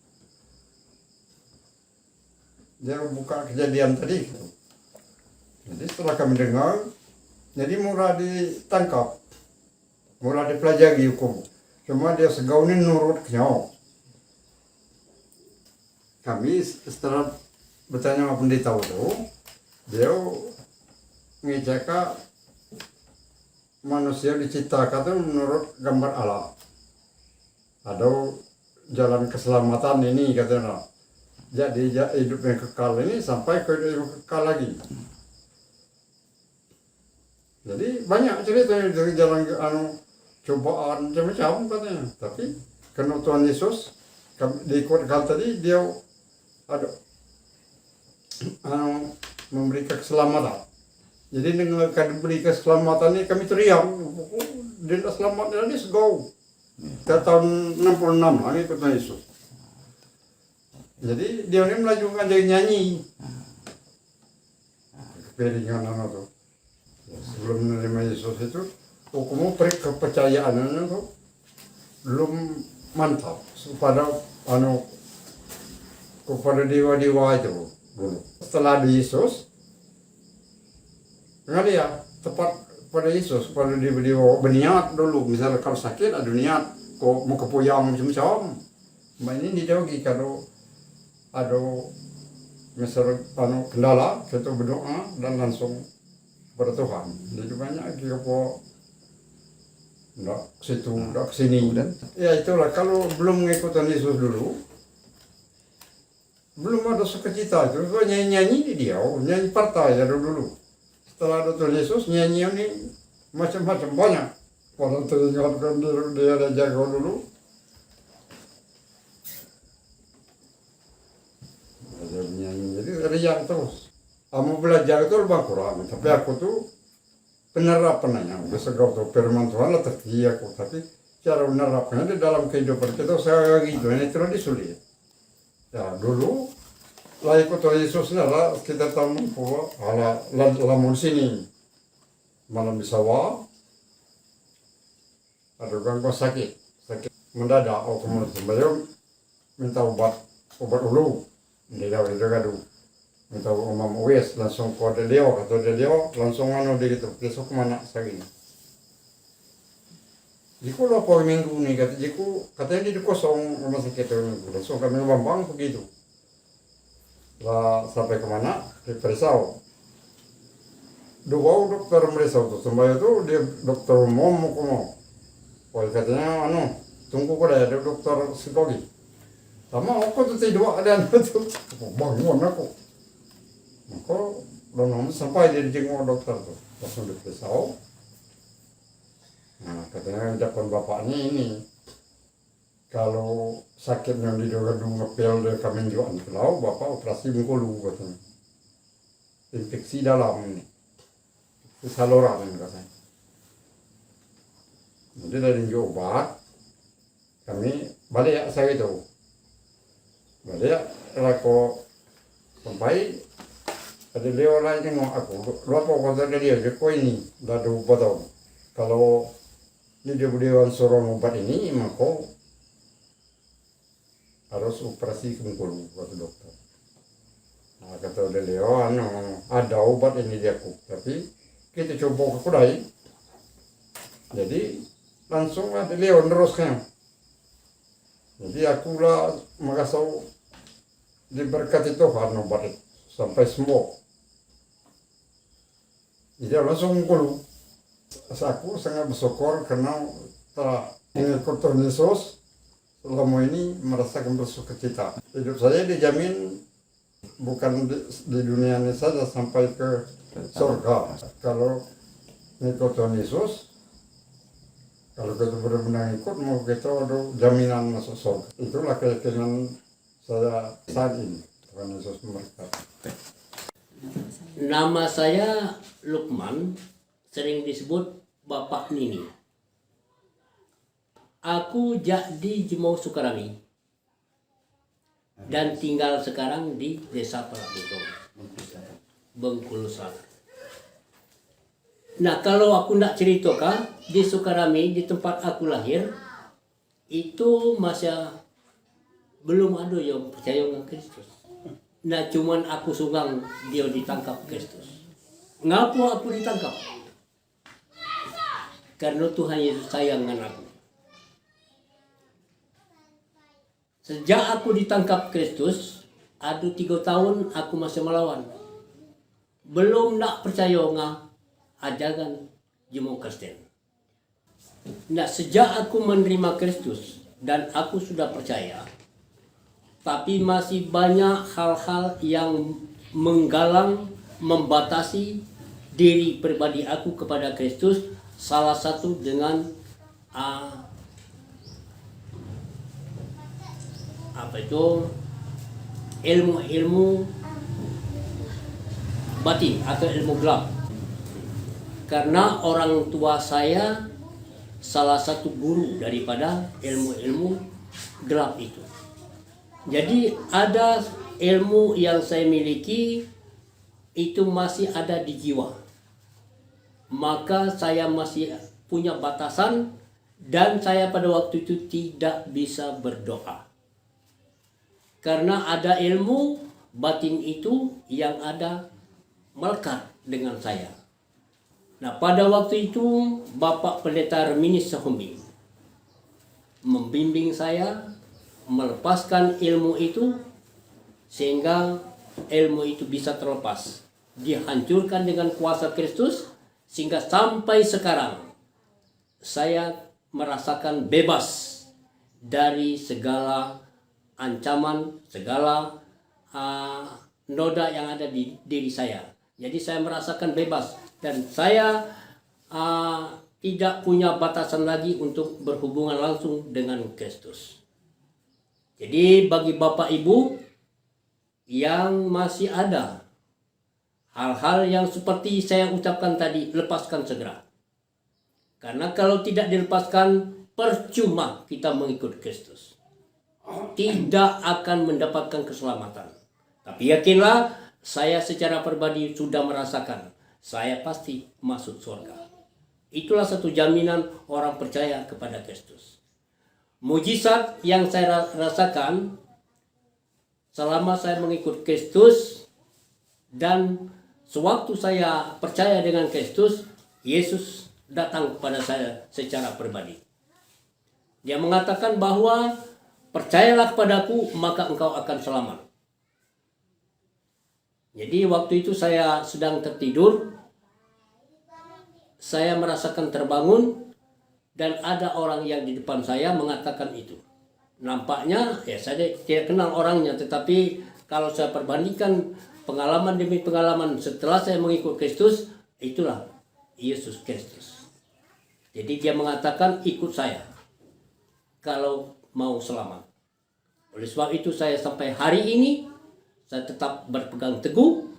C: Dia buka kejadian tadi. Jadi setelah kami dengar, jadi murah ditangkap. Mula dipelajari hukum, cuma dia sejauh ini nurut kenyau. Kami setelah bertanya sama pendeta itu, dia ngecek manusia diciptakan itu menurut gambar Allah. Ada jalan keselamatan ini katanya. Jadi hidup yang kekal ini sampai ke hidup yang kekal lagi. Jadi banyak cerita dari jalan cobaan macam-macam katanya, tapi karena Tuhan Yesus diikutkan tadi dia ada memberikan keselamatan. Jadi dengan diberi keselamatan ini kami teriak, dia selamat dia segau. Kita tahun 66 lah ikut Tuhan Yesus. Jadi dia ini melajukan jadi nyanyi. Kepiringan itu. Sebelum menerima Yesus itu hukum kepercayaannya itu belum mantap kepada kepada dewa-dewa itu dulu. Setelah ada Yesus, nggak dia tepat pada Yesus, pada dewa-dewa berniat dulu. Misalnya kalau sakit ada niat, kok mau ke puyang macam-macam. Ini didawagi kalau ada misalnya kendala, kita berdoa dan langsung kepada Tuhan. Jadi banyak kira-kira enggak ke situ, enggak ke sini. Ya itulah, kalau belum mengikuti Yesus dulu, belum ada sukacita itu. Nyanyi-nyanyi di dia, nyanyi partai ya dulu. Setelah ada Tuhan Yesus, nyanyi ini macam-macam banyak. Orang teringatkan dia ada jago dulu. Ada nyanyi, jadi riang terus. Kamu belajar itu lebih kurang, tapi aku tuh penerapannya, bisa kau tahu firman Tuhan lah terkini aku, tapi cara menerapkannya di dalam kehidupan kita saya gitu, ini terlalu sulit. Ya dulu lah ikut Tuhan Yesus lah sekitar tahun 60, lamun sini malam di sawah, ada gangguan sakit mendadak, kemudian beliau minta obat ulu, dia gaduh. Minta umam wes langsung ke dia, kata dia langsung dia gitu, besok kemana saya gini. Jiku lo apa minggu nih, kata Jiku, katanya dia kosong rumah sakit minggu, langsung kami bambang begitu. Lah sampai kemana, diperisau. Dua dokter merisau tuh, sampai itu dia dokter umum mau. Wah katanya tunggu kok ada dokter psikologi. Sama aku tuh tidak ada tuh, bangun aku. Maka belum sampai dia dijenguk dokter tuh, langsung diperisau. Nah katanya ucapan bapaknya ini, kalau sakitnya di gedung ngepel dia kami jual pulau, bapak operasi bengkulu katanya, infeksi dalam ini. saluran katanya. Jadi dari obat kami balik ya saya itu balik ya lako sampai ada dia orang yang mau aku lupa kata dia kau ini dadu potong kalau ini dia beliau suruh obat ini maka harus operasi ke Bengkulu kata dokter. Nah, kata beliau ada obat ini dia tapi kita coba ke Kudai jadi langsung ada beliau teruskan. Jadi aku lah makasau diberkati Tuhan obat itu sampai sembuh. Jadi langsung Bengkulu. Aku sangat bersyukur karena telah mengikut Tuhan Yesus selama ini merasakan bersukacita. Hidup saya dijamin bukan di dunia ini saja sampai ke surga. Kalau mengikut Tuhan Yesus, kalau kita benar-benar ikut, mau kita ada jaminan masuk surga. Itulah keyakinan saya saat ini. Tuhan Yesus memberkati.
D: Nama saya Lukman, sering disebut Bapak Nini. Aku jadi Jemau Sukarami dan tinggal sekarang di Desa Palabutong, Bengkulu Selatan. Nah, kalau aku nak ceritakan di Sukarami, di tempat aku lahir, itu masih belum ada yang percaya dengan Kristus. Nah, cuman aku sunggang dia ditangkap Kristus. Ngapa aku ditangkap? Karena Tuhan Yesus sayang dengan aku. Sejak aku ditangkap Kristus, ada 3 tahun aku masih melawan. Belum nak percaya dengan ajaran Jemaah Kristen. Nah, sejak aku menerima Kristus dan aku sudah percaya, tapi masih banyak hal-hal yang menggalang, membatasi diri pribadi aku kepada Kristus. Salah satu dengan ilmu-ilmu batin atau ilmu gelap. Karena orang tua saya salah satu guru daripada ilmu-ilmu gelap itu. Jadi ada ilmu yang saya miliki itu masih ada di jiwa. Maka saya masih punya batasan dan saya pada waktu itu tidak bisa berdoa. Karena ada ilmu batin itu yang ada melekat dengan saya. Nah, pada waktu itu Bapak Pendeta Reminis Sahumbi membimbing saya melepaskan ilmu itu sehingga ilmu itu bisa terlepas, dihancurkan dengan kuasa Kristus, sehingga sampai sekarang saya merasakan bebas dari segala ancaman, segala noda yang ada di diri saya. Jadi saya merasakan bebas dan saya tidak punya batasan lagi untuk berhubungan langsung dengan Kristus. Jadi bagi Bapak Ibu yang masih ada hal-hal yang seperti saya ucapkan tadi, lepaskan segera. Karena kalau tidak dilepaskan, percuma kita mengikut Kristus. Tidak akan mendapatkan keselamatan. Tapi yakinlah, saya secara pribadi sudah merasakan, saya pasti masuk surga. Itulah satu jaminan orang percaya kepada Kristus. Mujizat yang saya rasakan selama saya mengikut Kristus dan sewaktu saya percaya dengan Kristus, Yesus datang kepada saya secara pribadi. Dia mengatakan bahwa percayalah kepadaku maka engkau akan selamat. Jadi waktu itu saya sedang tertidur, saya merasakan terbangun dan ada orang yang di depan saya mengatakan itu. Nampaknya ya saya tidak kenal orangnya, tetapi kalau saya perbandingkan pengalaman demi pengalaman setelah saya mengikut Kristus, itulah Yesus Kristus. Jadi dia mengatakan ikut saya kalau mau selamat. Oleh sebab itu saya sampai hari ini saya tetap berpegang teguh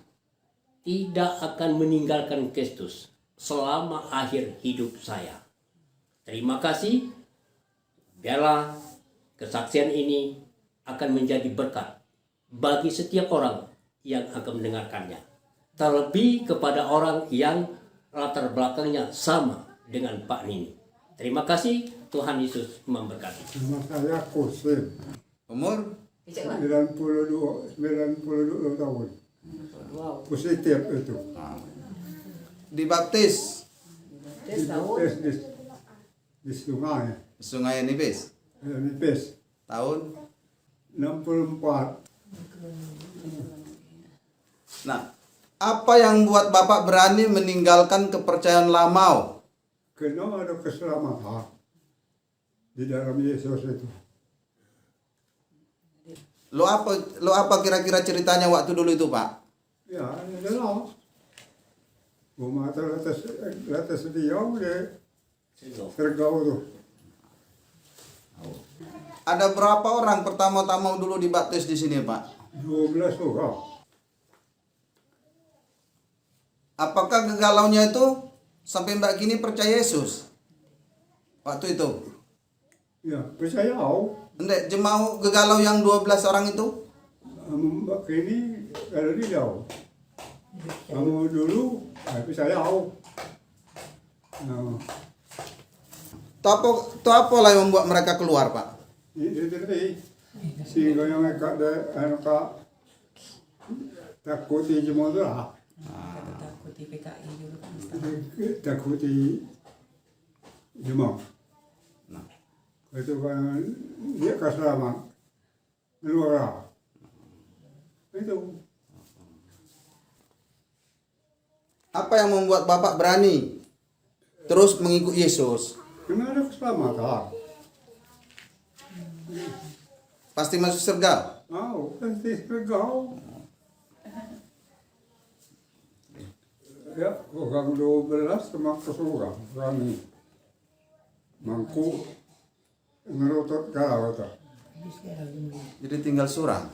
D: tidak akan meninggalkan Kristus selama akhir hidup saya. Terima kasih. Biarlah kesaksian ini akan menjadi berkat bagi setiap orang yang akan mendengarkannya. Terlebih kepada orang yang latar belakangnya sama dengan Pak Nini. Terima kasih, Tuhan Yesus memberkati.
E: Nama saya Kosim,
A: Umur
E: 92 tahun. Positif itu.
A: dibaptis
E: Di sungai,
A: Sungai Nipis
E: Nipis,
A: tahun.
E: 64.
A: Nah, apa yang membuat Bapak berani meninggalkan kepercayaan lama?
E: Kena ada keselamatan di dalam Yesus itu.
A: Lo apa kira-kira ceritanya waktu dulu itu, Pak?
E: Ya, adalah rumah atas dia udah sergau tuh.
A: Ada berapa orang pertama-tama dulu dibaptis di sini, Pak?
E: 12 orang.
A: Apakah gegalaunya itu sampai Mbak kini percaya Yesus? Waktu itu?
E: Ya, percaya aku.
A: Ndek, jemaah gegalau yang 12 orang itu?
E: Mbak ini kalau dia jauh. Kamu dulu, percaya aku. Nah,
A: Itu apa lah yang membuat mereka keluar, Pak?
E: itu tadi sehingga yang mereka ada takuti semua tu lah.
F: Takuti PKI dulu kan.
E: Takuti semua.
A: Nah,
E: Itu kan dia keselamatan keluar. Itu
A: apa yang membuat Bapak berani terus mengikut Yesus?
E: kena ada keselamatan.
A: Pasti masuk surga.
E: Oh, pasti segau. Ya, orang 12 sama kesurang. Kami mangku ngerotot kalau itu.
A: Jadi tinggal surang.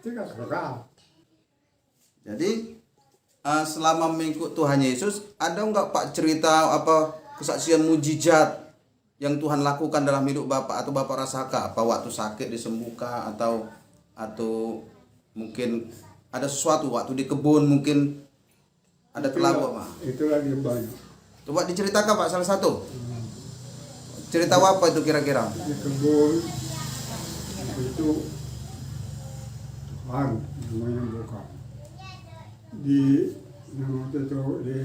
E: Tidak segau.
A: Jadi selama mengikut Tuhan Yesus, ada nggak Pak cerita apa kesaksian mujizat yang Tuhan lakukan dalam hidup Bapak atau Bapak rasakan? Apa waktu sakit disembuhkan atau mungkin ada sesuatu waktu di kebun mungkin ada telaga, Pak?
E: Itulah dia banyak.
A: Coba diceritakan, Pak, salah satu. Cerita apa itu kira-kira?
E: Di kebun itu Tuhan namanya bukan. Di nama itu di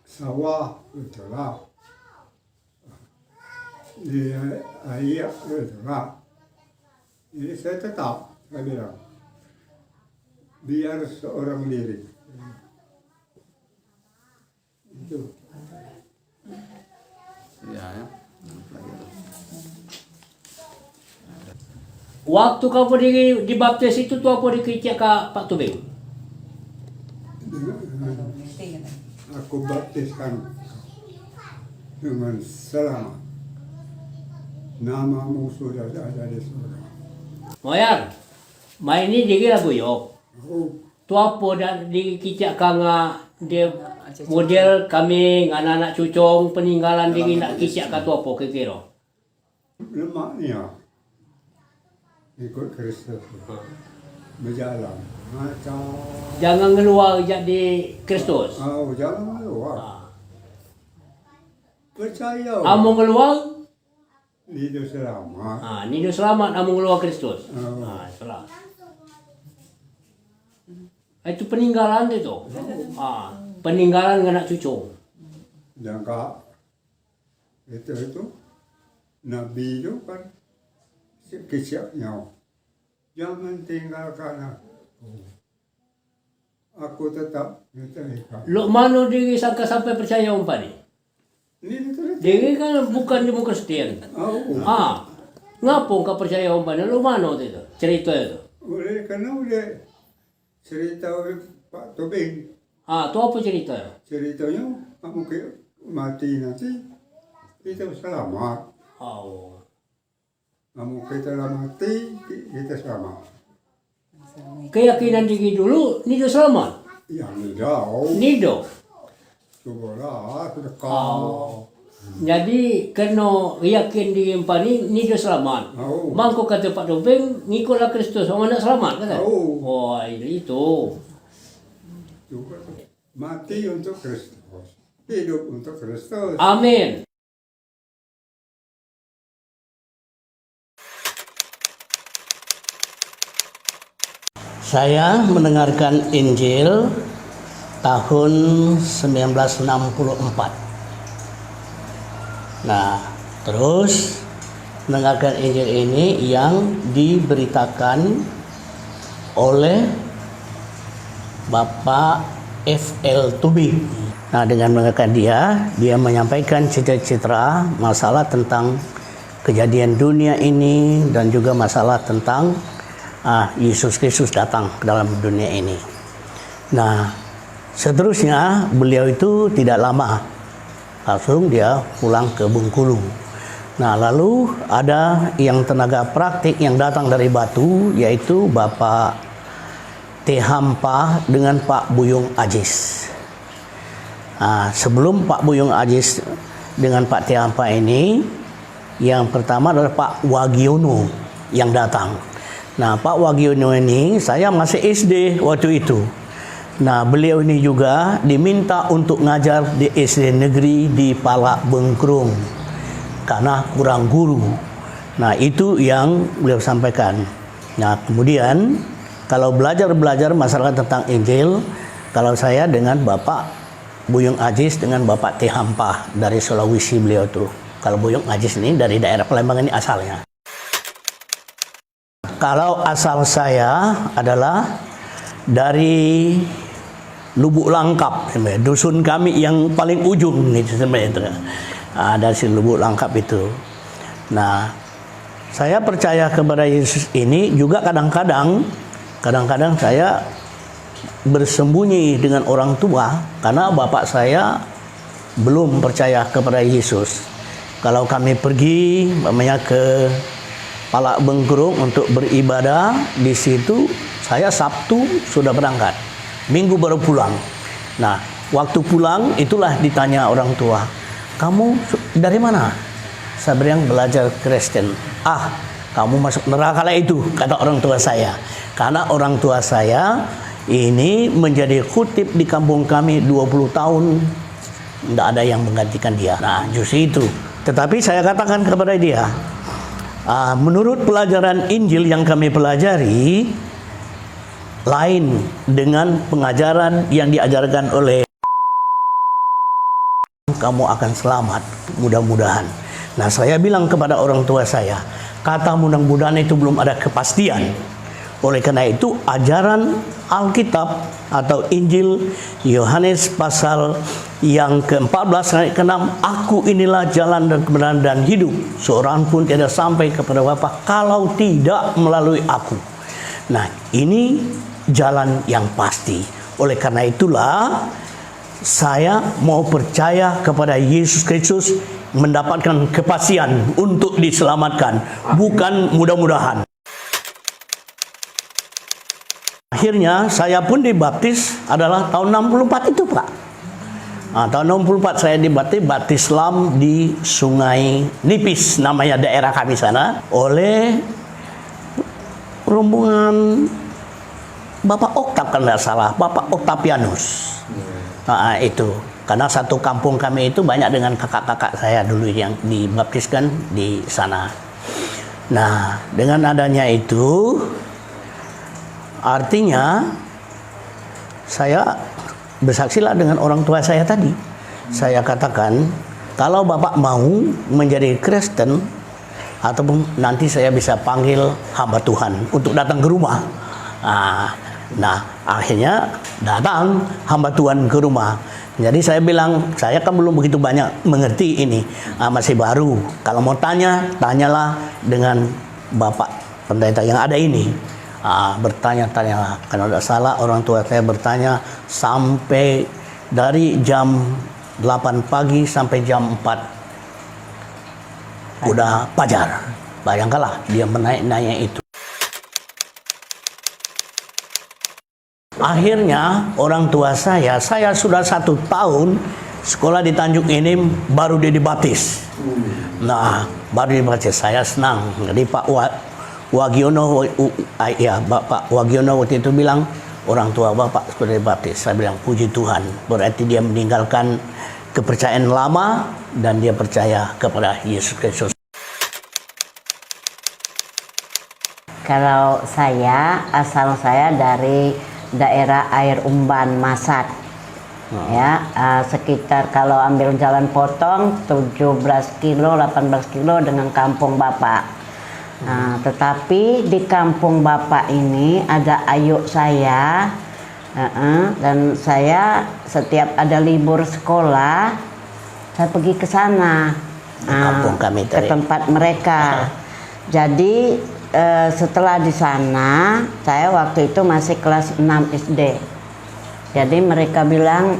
E: sawah itulah. Di air itulah. Jadi saya tetap, saya bilang, biar seorang diri. Itu.
A: Ya.
D: Waktu kamu dibaptis itu tuh apa dikicik ke Pak Tubing?
E: Aku baptiskan dengan selamat. Namamu sudah ada di surga.
D: Moyar, main ini dia lagu yok.
E: Oh,
D: Tu apa dan dikicik kanga dia model kami anak-anak cucung peninggalan diri nak kicik ka tu apa kira?
E: lemaknya ikut Kristus berjalan macam
D: Jangan keluar jadi Kristus.
E: jangan keluar
D: Ah.
E: percaya
D: Among keluar,
E: hidup selamat.
D: ni dia selamat among keluar Kristus.
E: Oh.
D: Selamat. Itu peninggalan dia tu. Peninggalan anak cucu.
E: Dan kak itu Nabi itu kan kesiapnya jangan tinggalkan aku tetap terikat.
D: Lo mana diri sangka sampai percaya umpan ni?
E: Ini terus
D: Diri kan bukan cuma Kristian.
E: oh
D: Ngapa kau percaya umpan ni? Lo mana tu cerita itu?
E: oleh karena udah cerita Pak Tobing
D: Tu apa cerita?
E: ceritanya kamu mati nanti kita selamat.
D: Oh.
E: Kamu kita mati kita selamat.
D: Keyakinan diri dulu, ni dia selamat.
E: Yang Nido.
D: Nido.
E: Coba sedekah.
D: Oh. Jadi kena yakin di empani Nido selamat.
E: Oh.
D: Mangko kata Pak Topeng ngikutlah Kristus orang nak selamat kata.
E: Oh.
D: Oh, itu.
E: Juga mati untuk Kristus, hidup untuk Kristus.
D: Amin. Saya mendengarkan Injil tahun 1964. Nah, terus mendengarkan Injil ini yang diberitakan oleh Bapak F.L. Tubing. Nah, dengan mendengarkan dia menyampaikan cita-cita masalah tentang kejadian dunia ini dan juga masalah tentang Yesus Kristus datang ke dalam dunia ini. Nah, seterusnya beliau itu tidak lama, langsung dia pulang ke Bengkulu. Nah, lalu ada yang tenaga praktik yang datang dari Batu, yaitu Bapak T. Hampa dengan Pak Buyung Ajis. Nah, sebelum Pak Buyung Ajis dengan Pak T. Hampa ini, yang pertama adalah Pak Wagiono yang datang. Nah, Pak Wagiono ini saya masih SD waktu itu. Nah, beliau ini juga diminta untuk ngajar di SD negeri di Palak Bengkrung karena kurang guru. Nah, itu yang beliau sampaikan. Nah, kemudian kalau belajar masalah tentang Injil, kalau saya dengan Bapak Buyung Ajis dengan Bapak T. Hampa dari Sulawesi beliau tuh. Kalau Buyung Ajis ini dari daerah Palembang ini asalnya. Kalau asal saya adalah dari Lubuk Langkap, dusun kami yang paling ujung itu sebenarnya. Dari Lubuk Langkap itu. Nah, saya percaya kepada Yesus ini juga kadang-kadang saya bersembunyi dengan orang tua karena bapak saya belum percaya kepada Yesus. Kalau kami pergi ke Palak Bengkrung untuk beribadah di situ, saya Sabtu sudah berangkat, Minggu baru pulang. Nah, waktu pulang itulah ditanya orang tua, kamu dari mana? Saya bilang belajar Kristen. Kamu masuk neraka lah itu, kata orang tua saya. Karena orang tua saya ini menjadi khutib di kampung kami 20 tahun, tidak ada yang menggantikan dia. Nah, justru itu. Tetapi saya katakan kepada dia, menurut pelajaran Injil yang kami pelajari, lain dengan pengajaran yang diajarkan oleh kamu akan selamat, mudah-mudahan. Nah, saya bilang kepada orang tua saya, kata mudah-mudahan itu belum ada kepastian. Oleh karena itu, ajaran Alkitab atau Injil Yohanes pasal yang ke-14 ayat ke-6, aku inilah jalan dan kebenaran dan hidup, seorang pun tidak sampai kepada Bapa kalau tidak melalui aku. Nah, ini jalan yang pasti. Oleh karena itulah saya mau percaya kepada Yesus Kristus, mendapatkan kepastian untuk diselamatkan, bukan mudah-mudahan. Akhirnya saya pun dibaptis adalah tahun 64 itu, Pak. Tahun 64 saya dibaptis Islam di Sungai Nipis, namanya daerah kami sana, oleh rombongan Bapak Oktap kalau tidak salah, Bapak Oktapianus. Itu karena satu kampung kami itu banyak dengan kakak-kakak saya dulu yang dibaptiskan di sana. Nah, dengan adanya itu artinya saya bersaksilah dengan orang tua saya tadi. Saya katakan, kalau Bapak mau menjadi Kristen, ataupun nanti saya bisa panggil hamba Tuhan untuk datang ke rumah. Nah, akhirnya datang hamba Tuhan ke rumah. Jadi saya bilang, saya kan belum begitu banyak mengerti ini, masih baru. Kalau mau tanya, tanyalah dengan Bapak pendeta yang ada ini. Bertanya-tanyalah. Kalau tidak salah orang tua saya bertanya sampai dari jam 8 pagi sampai jam 4 udah fajar. Bayangkanlah dia menaik-naik itu.
G: Akhirnya orang tua saya sudah 1 tahun sekolah di Tanjung Enim baru dia dibaptis. Nah, baru dibaptis, saya senang. Jadi Pak Wagiono, Bapak Wagiono waktu itu bilang, orang tua Bapak sudah dibaptis. Saya bilang, puji Tuhan, berarti dia meninggalkan kepercayaan lama dan dia percaya kepada Yesus Kristus.
H: Kalau saya, asal saya dari daerah Air Umban, Masat. Ya, sekitar kalau ambil jalan potong 17 kilo, 18 kilo dengan kampung Bapak. Nah, tetapi di kampung Bapak ini ada ayuk saya, dan saya setiap ada libur sekolah, saya pergi ke sana,
G: Kampung kami
H: ke tempat mereka. Jadi setelah di sana, saya waktu itu masih kelas 6 SD. Jadi mereka bilang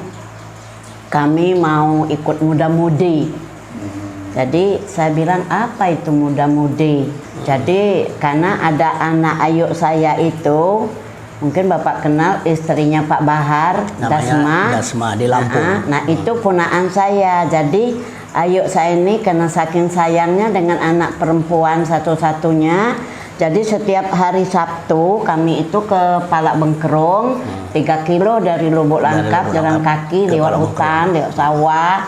H: kami mau ikut muda-mudi. Jadi saya bilang apa itu muda-mudi? Jadi karena ada anak ayuk saya itu, mungkin Bapak kenal istrinya Pak Bahar,
G: Dasma di Lampung.
H: Nah itu punaan saya. Jadi ayuk saya ini karena saking sayangnya dengan anak perempuan satu-satunya. Jadi setiap hari Sabtu kami itu ke Palak Bengkerong, 3 kilo dari Lubuk Langkap, jalan kaki, lewat hutan, lewat sawah.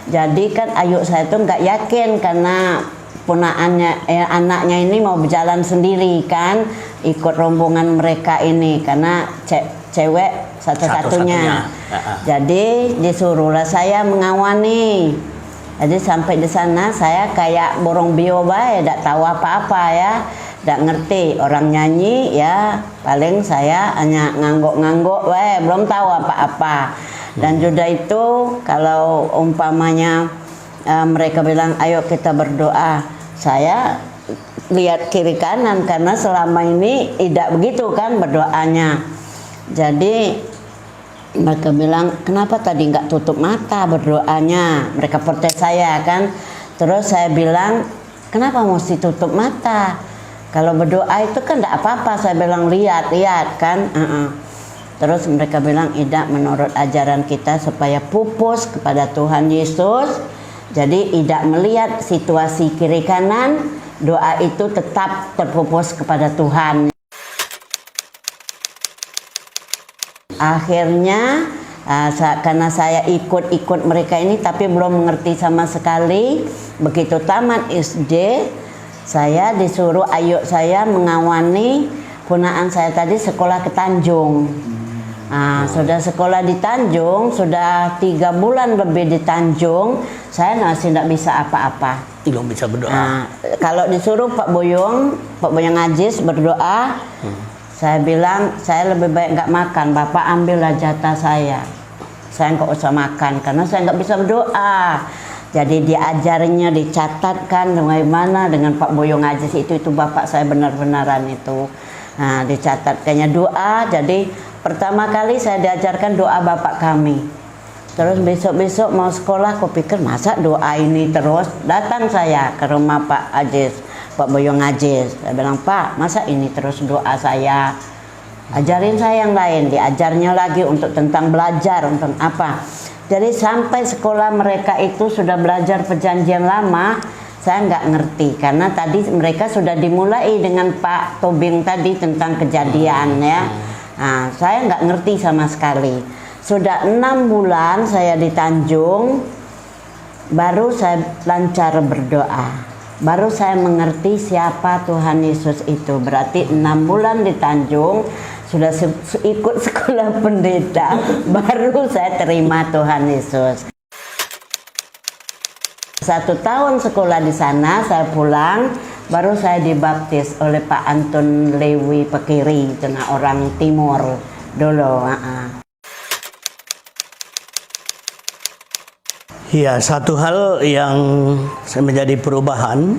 H: Jadi kan ayuk saya itu nggak yakin karena punaannya, anaknya ini mau berjalan sendiri kan, ikut rombongan mereka ini karena cewek satu-satunya. Jadi disuruhlah saya mengawani. Jadi sampai di sana saya kayak borong bio bae, tidak tahu apa-apa ya. Tidak ngerti orang nyanyi ya, paling saya hanya ngangguk-ngangguk, belum tahu apa-apa. Dan juga itu kalau umpamanya mereka bilang ayo kita berdoa, saya lihat kiri kanan karena selama ini tidak begitu kan berdoanya. Jadi mereka bilang kenapa tadi nggak tutup mata berdoanya, mereka protes saya kan. Terus saya bilang kenapa mesti tutup mata? Kalau berdoa itu kan tidak apa-apa, saya bilang lihat kan. Terus mereka bilang tidak, menurut ajaran kita supaya pupus kepada Tuhan Yesus. Jadi tidak melihat situasi kiri kanan, doa itu tetap terpupus kepada Tuhan. Akhirnya karena saya ikut mereka ini tapi belum mengerti sama sekali. Begitu tamat SD, saya disuruh ayuk saya mengawani punaan saya tadi sekolah ke Tanjung. Sudah sekolah di Tanjung, sudah 3 bulan lebih di Tanjung, saya masih tidak bisa apa-apa.
G: Belum bisa berdoa.
H: Kalau disuruh Pak Boyong Ajis berdoa, saya bilang saya lebih baik nggak makan, Bapak ambillah jatah saya nggak usah makan karena saya nggak bisa berdoa. Jadi diajarnya, dicatatkan bagaimana dengan Pak Boyong Ajis itu Bapak saya benar-benaran itu. Nah, dicatatkannya doa. Jadi pertama kali saya diajarkan doa Bapak kami. Terus besok-besok mau sekolah, aku pikir masa doa ini terus. Datang saya ke rumah Pak Ajis, Pak Boyong Ajis. Saya bilang, Pak, masa ini terus doa saya? Ajarin saya yang lain. Diajarnya lagi untuk tentang belajar, untuk apa. Jadi sampai sekolah mereka itu sudah belajar perjanjian lama, saya nggak ngerti. Karena tadi mereka sudah dimulai dengan Pak Tobing tadi tentang kejadian ya. Nah, saya nggak ngerti sama sekali. Sudah 6 bulan saya di Tanjung, baru saya lancar berdoa. Baru saya mengerti siapa Tuhan Yesus itu. Berarti 6 bulan di Tanjung, sudah ikut sekolah pendeta, baru saya terima Tuhan Yesus. 1 tahun sekolah di sana, saya pulang, baru saya dibaptis oleh Pak Anton Lewi Pekiri, orang Timur dulu.
G: Ya, satu hal yang menjadi perubahan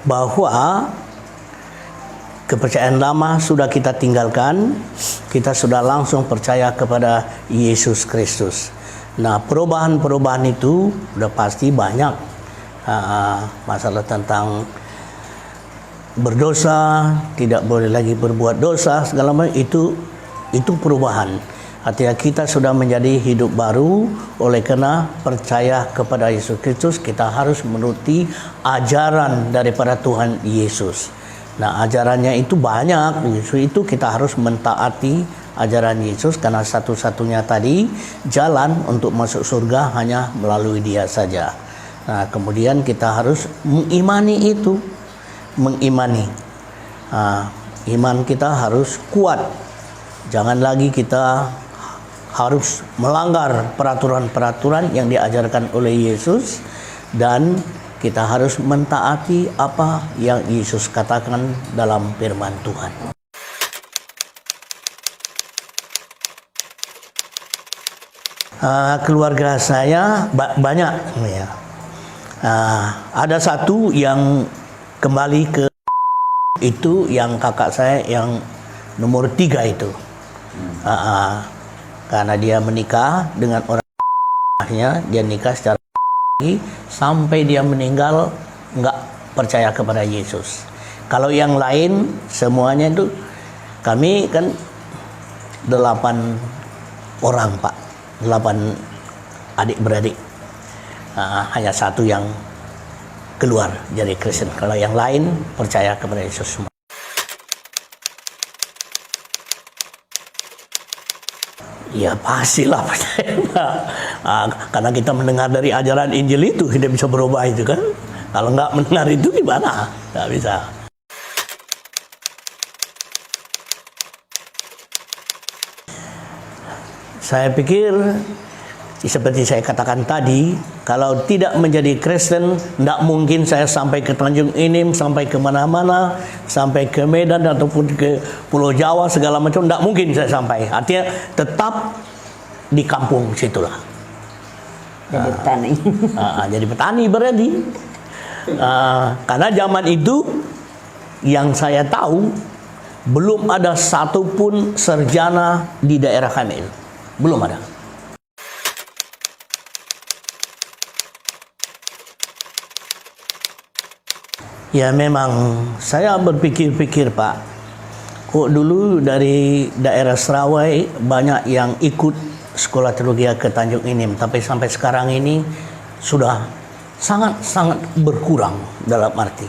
G: bahwa kepercayaan lama sudah kita tinggalkan, kita sudah langsung percaya kepada Yesus Kristus. Nah, perubahan-perubahan itu sudah pasti banyak. Masalah tentang berdosa, tidak boleh lagi berbuat dosa, segala macam itu itu perubahan. Artinya kita sudah menjadi hidup baru oleh karena percaya kepada Yesus Kristus. Kita harus menuruti ajaran daripada Tuhan Yesus. Nah, ajarannya itu banyak. Justru itu kita harus mentaati ajaran Yesus karena satu-satunya tadi jalan untuk masuk surga hanya melalui Dia saja. Nah, kemudian kita harus mengimani itu, mengimani. Iman kita harus kuat. Jangan lagi kita harus melanggar peraturan-peraturan yang diajarkan oleh Yesus, dan kita harus mentaati apa yang Yesus katakan dalam firman Tuhan. Keluarga saya banyak ya. Ada satu yang kembali ke itu, yang kakak saya yang nomor 3 itu. Karena dia menikah dengan orangnya, dia nikah secara sampai dia meninggal nggak percaya kepada Yesus. Kalau yang lain semuanya itu, kami kan 8 orang Pak, 8 adik-beradik. Hanya satu yang keluar jadi Kristen. Kalau yang lain percaya kepada Yesus semua. Ya pastilah percaya. Karena kita mendengar dari ajaran Injil itu, kita bisa berubah itu kan. Kalau nggak mendengar itu gimana? Nggak bisa. Saya pikir seperti saya katakan tadi, kalau tidak menjadi Kristen, tidak mungkin saya sampai ke Tanjung Enim, sampai ke mana-mana, sampai ke Medan ataupun ke Pulau Jawa segala macam, tidak mungkin saya sampai. Artinya tetap di kampung situlah.
H: Jadi petani.
G: Jadi petani berarti. Karena zaman itu yang saya tahu belum ada satupun sarjana di daerah kami, belum ada. Ya memang saya berpikir-pikir Pak, kok dulu dari daerah Serawai banyak yang ikut sekolah teologi ke Tanjung Enim, tapi sampai sekarang ini sudah sangat-sangat berkurang dalam arti.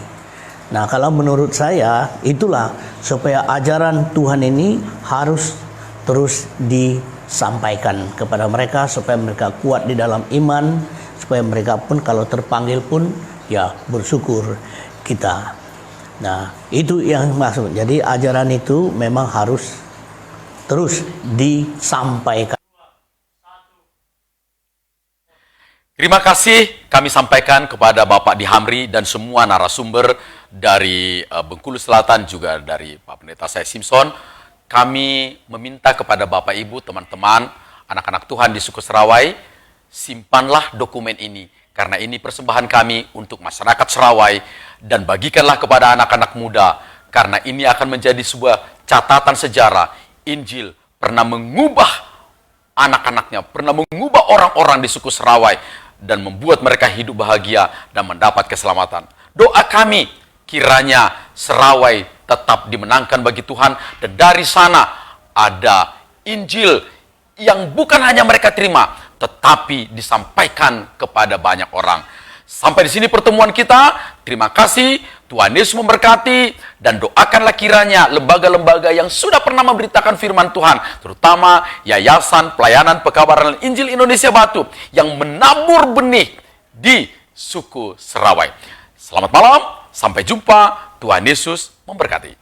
G: Nah, kalau menurut saya itulah supaya ajaran Tuhan ini harus terus disampaikan kepada mereka supaya mereka kuat di dalam iman, supaya mereka pun kalau terpanggil pun ya bersyukur kita. Nah, itu yang maksud. Jadi ajaran itu memang harus terus disampaikan.
A: Terima kasih kami sampaikan kepada Bapak Dihamri dan semua narasumber dari Bengkulu Selatan, juga dari Pak Pendeta saya Simpson. Kami meminta kepada Bapak Ibu, teman-teman, anak-anak Tuhan di suku Serawai, simpanlah dokumen ini. Karena ini persembahan kami untuk masyarakat Serawai, dan bagikanlah kepada anak-anak muda. Karena ini akan menjadi sebuah catatan sejarah. Injil pernah mengubah anak-anaknya, pernah mengubah orang-orang di suku Serawai, dan membuat mereka hidup bahagia dan mendapat keselamatan. Doa kami, kiranya Serawai tetap dimenangkan bagi Tuhan, dan dari sana ada Injil yang bukan hanya mereka terima, tetapi disampaikan kepada banyak orang. Sampai di sini pertemuan kita. Terima kasih. Tuhan Yesus memberkati, dan doakanlah kiranya lembaga-lembaga yang sudah pernah memberitakan firman Tuhan, terutama Yayasan Pelayanan Pekabaran Injil Indonesia Batu, yang menabur benih di suku Serawai. Selamat malam, sampai jumpa. Tuhan Yesus memberkati.